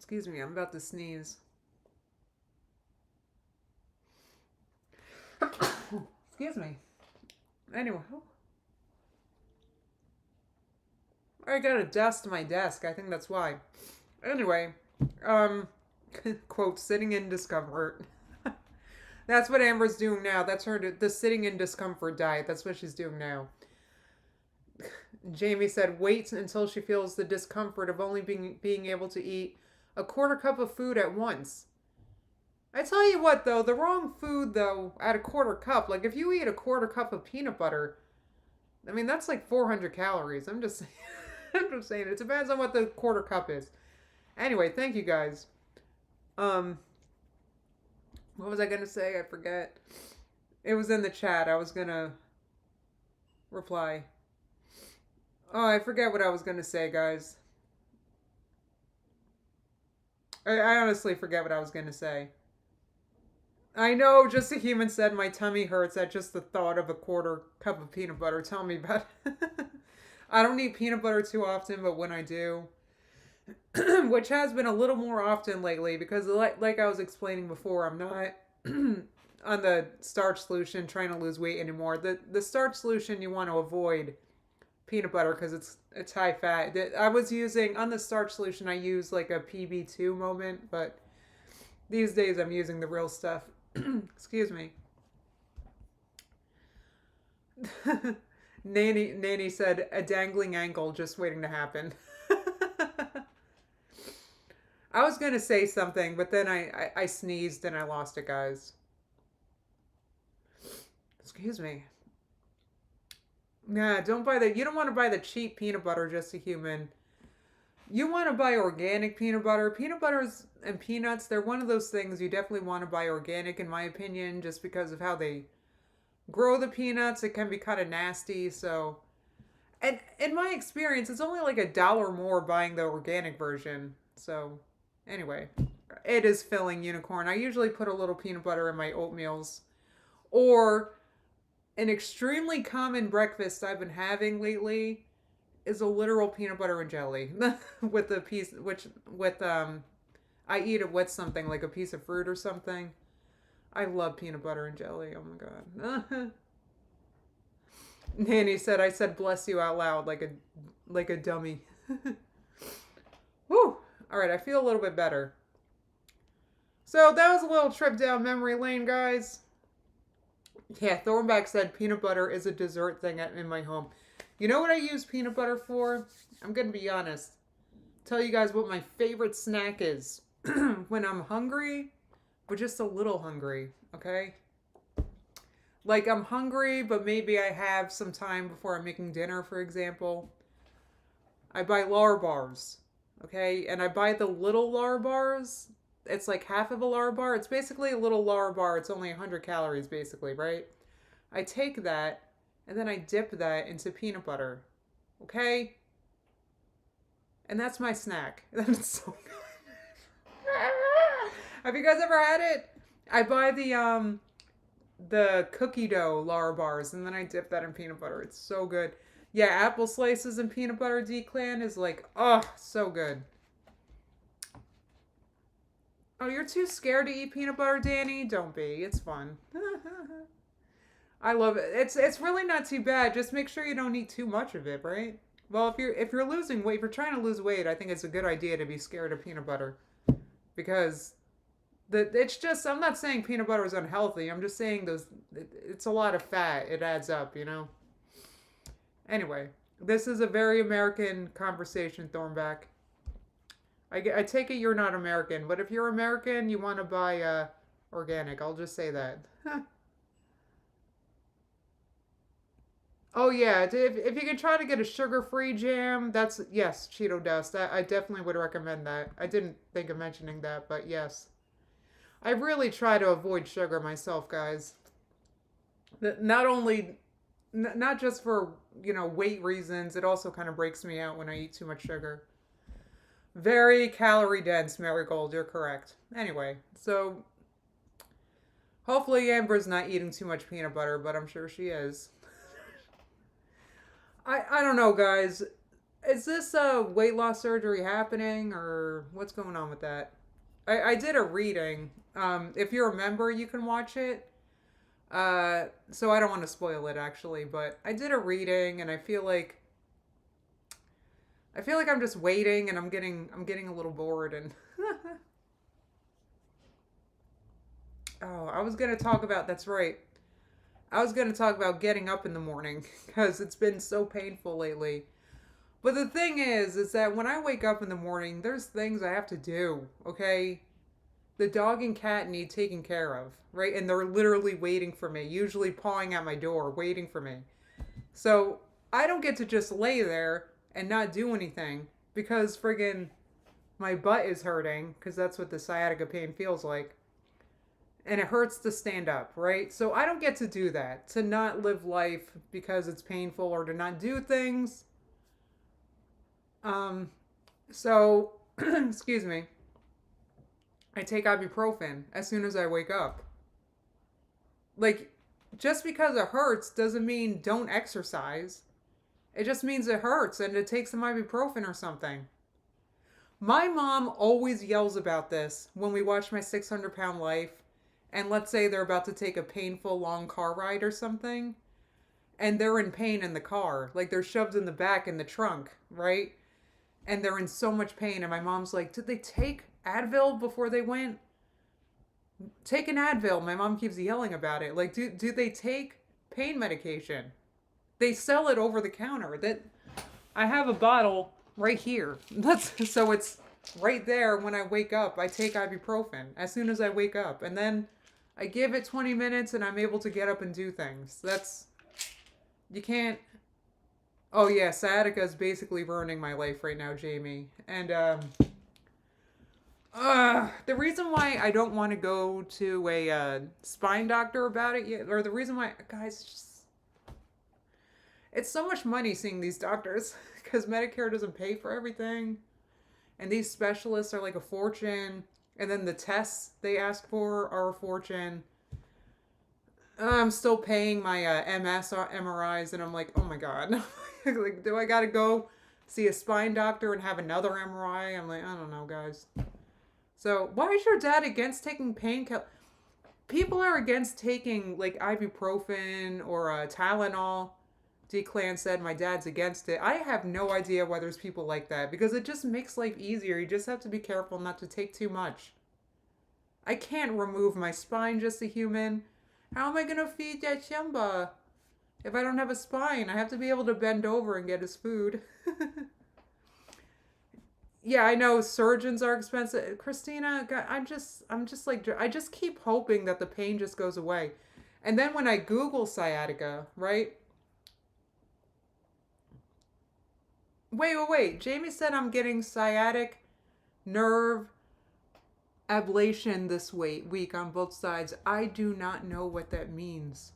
Excuse me, I'm about to sneeze. Excuse me. Anyway. I gotta dust my desk. I think that's why. Anyway, quote, sitting in discomfort. That's what Amber's doing now. That's the sitting in discomfort diet. That's what she's doing now. Jamie said, wait until she feels the discomfort of only being able to eat a quarter cup of food at once. I tell you what, though, the wrong food, though, at a quarter cup, like if you eat a quarter cup of peanut butter, I mean, that's like 400 calories. I'm just saying. I'm just saying. It depends on what the quarter cup is. Anyway, thank you guys. What was I going to say? I forget. It was in the chat. I was going to reply. Oh, I forget what I was going to say, guys. I honestly forget what I was going to say. I know, just a human said my tummy hurts at just the thought of a quarter cup of peanut butter. Tell me about it. I don't eat peanut butter too often, but when I do, which has been a little more often lately because like I was explaining before, I'm not on the starch solution trying to lose weight anymore. The starch solution, you want to avoid peanut butter because it's high fat. I was using, on the starch solution, I use like a PB2 moment, but these days I'm using the real stuff. Excuse me. Nanny said, a dangling ankle just waiting to happen. I was going to say something, but then I sneezed and I lost it, guys. Excuse me. Nah, you don't want to buy the cheap peanut butter, just a human. You want to buy organic peanut butter. Peanut butters and peanuts, they're one of those things you definitely want to buy organic, in my opinion, just because of how they grow the peanuts. It can be kind of nasty, so... And in my experience, it's only like $1 more buying the organic version. So, anyway, it is filling, unicorn. I usually put a little peanut butter in my oatmeals. Or, an extremely common breakfast I've been having lately is a literal peanut butter and jelly with a piece, I eat it with something like a piece of fruit or something. I love peanut butter and jelly. Oh my god. Nanny said I said bless you out loud like a dummy. Whew. All right, I feel a little bit better. So that was a little trip down memory lane, guys. Yeah, Thornback said peanut butter is a dessert thing in my home. You know what I use peanut butter for? I'm going to be honest. Tell you guys what my favorite snack is. When I'm hungry, but just a little hungry, okay? Like I'm hungry, but maybe I have some time before I'm making dinner, for example. I buy Lar bars, okay? And I buy the little Lar bars. It's like half of a Lar bar. It's basically a little Lar bar. It's only 100 calories, basically, right? I take that, and then I dip that into peanut butter, okay? And that's my snack. That's so good. Have you guys ever had it? I buy the cookie dough Lar bars, and then I dip that in peanut butter. It's so good. Yeah, apple slices and peanut butter declan is like, oh, so good. Oh, you're too scared to eat peanut butter, Danny? Don't be. It's fun. I love it. It's really not too bad. Just make sure you don't eat too much of it, right? Well, if you're losing weight, if you're trying to lose weight, I think it's a good idea to be scared of peanut butter, because it's just, I'm not saying peanut butter is unhealthy. I'm just saying it's a lot of fat. It adds up, you know. Anyway, this is a very American conversation, Thornback. I take it you're not American, but if you're American, you want to buy organic. I'll just say that. Oh yeah, if you could try to get a sugar-free jam, yes, Cheeto Dust. I definitely would recommend that. I didn't think of mentioning that, but yes. I really try to avoid sugar myself, guys. Not just for, weight reasons, it also kind of breaks me out when I eat too much sugar. Very calorie dense, Marigold, you're correct. Anyway, so hopefully Amber's not eating too much peanut butter, but I'm sure she is. I don't know, guys. Is this weight loss surgery happening, or what's going on with that? I did a reading. If you're a member, you can watch it. So I don't want to spoil it actually, but I did a reading, and I feel like I'm just waiting, and I'm getting a little bored, and oh, I was gonna talk about that's right. I was gonna talk about getting up in the morning because it's been so painful lately. But the thing is that when I wake up in the morning, there's things I have to do. Okay, the dog and cat need taken care of, right? And they're literally waiting for me, usually pawing at my door, waiting for me. So I don't get to just lay there and not do anything because friggin' my butt is hurting because that's what the sciatica pain feels like. And it hurts to stand up, right? So I don't get to do that, to not live life because it's painful or to not do things. Um, so, excuse me, I take ibuprofen as soon as I wake up. Like, just because it hurts doesn't mean don't exercise. It just means it hurts and to take some ibuprofen or something. My mom always yells about this when we watch My 600-Pound Life, and let's say they're about to take a painful long car ride or something, and they're in pain in the car. Like they're shoved in the back in the trunk, right? And they're in so much pain. And my mom's like, did they take Advil before they went? Take an Advil. My mom keeps yelling about it. Like, do they take pain medication? They sell it over the counter. That I have a bottle right here. That's so it's right there when I wake up. I take ibuprofen as soon as I wake up. And then I give it 20 minutes and I'm able to get up and do things. That's you can't. Oh yeah, sciatica is basically ruining my life right now, Jamie. And the reason why I don't want to go to a spine doctor about it yet, or the reason why, guys, it's so much money seeing these doctors because Medicare doesn't pay for everything, and these specialists are like a fortune, and then the tests they ask for are a fortune. I'm still paying my MS MRIs, and I'm like, oh my god, like, do I gotta go see a spine doctor and have another MRI? I'm like, I don't know, guys. So why is your dad against taking painkillers? People are against taking like ibuprofen or Tylenol. D-Clan said my dad's against it. I have no idea why there's people like that because it just makes life easier. You just have to be careful not to take too much. I can't remove my spine, just a human. How am I going to feed that Simba? If I don't have a spine, I have to be able to bend over and get his food. Yeah, I know surgeons are expensive. Christina, I'm just like, I just keep hoping that the pain just goes away. And then when I Google sciatica, right? Wait. Jamie said I'm getting sciatic nerve ablation this week on both sides. I do not know what that means.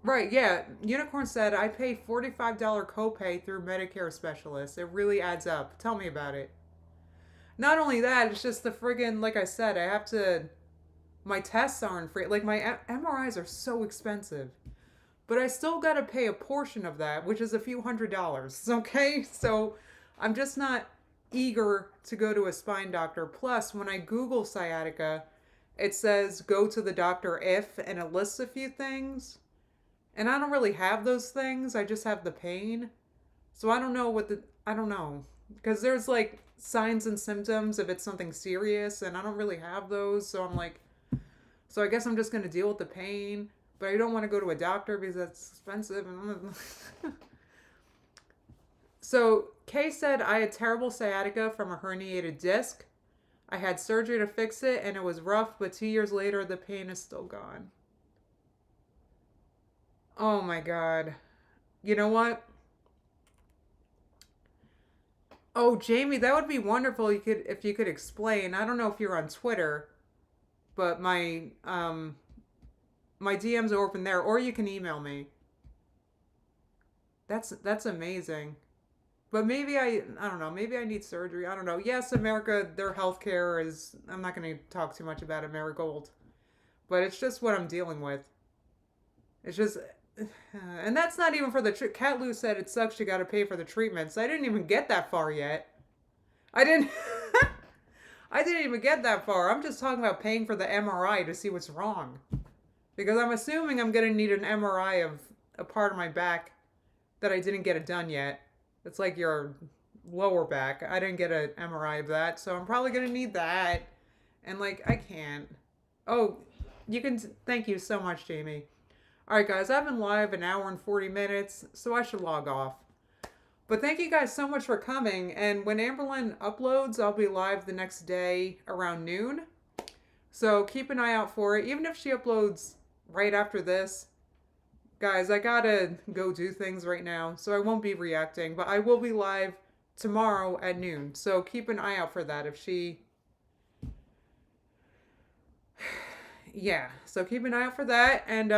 Right, yeah. Unicorn said I pay $45 copay through Medicare specialists. It really adds up. Tell me about it. Not only that, it's just the friggin', like I said, I have to, my tests aren't free. Like my MRIs are so expensive. But I still got to pay a portion of that, which is a few $100s, okay? So I'm just not eager to go to a spine doctor. Plus, when I Google sciatica, it says go to the doctor if, and it lists a few things. And I don't really have those things. I just have the pain. So I don't know I don't know. Because there's like signs and symptoms if it's something serious, and I don't really have those. So I'm like, so I guess I'm just going to deal with the pain. But I don't want to go to a doctor because that's expensive. So Kay said I had terrible sciatica from a herniated disc. I had surgery to fix it and it was rough, but 2 years later the pain is still gone. Oh my god. You know what? Oh, Jamie, that would be wonderful if you could explain. I don't know if you're on Twitter, but my DMs are open there, or you can email me. That's amazing. But maybe I don't know, maybe I need surgery. I don't know. Yes, America, their healthcare is, I'm not going to talk too much about Amerigold, but it's just what I'm dealing with. It's just And that's not even for the Cat Lou said it sucks. You got to pay for the treatments. I didn't even get that far yet. I didn't. I didn't even get that far. I'm just talking about paying for the MRI to see what's wrong, because I'm assuming I'm gonna need an MRI of a part of my back that I didn't get it done yet. It's like your lower back. I didn't get an MRI of that, so I'm probably gonna need that. And like, I can't. Oh, you can. Thank you so much, Jamie. All right, guys, I've been live an hour and 40 minutes, so I should log off. But thank you guys so much for coming. And when Amberlynn uploads, I'll be live the next day around noon. So keep an eye out for it. Even if she uploads right after this, guys, I gotta go do things right now, so I won't be reacting. But I will be live tomorrow at noon. So keep an eye out for that if she... Yeah, so keep an eye out for that. And,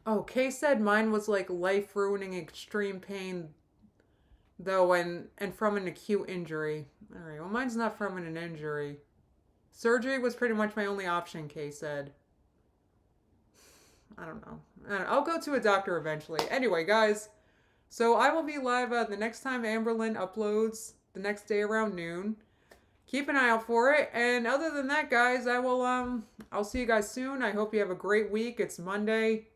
oh, Kay said mine was like life-ruining extreme pain, though, and from an acute injury. All right, well, mine's not from an injury. Surgery was pretty much my only option, Kay said. I don't know. I'll go to a doctor eventually. Anyway, guys, so I will be live the next time Amberlynn uploads, the next day around noon. Keep an eye out for it. And other than that, guys, I'll see you guys soon. I hope you have a great week. It's Monday.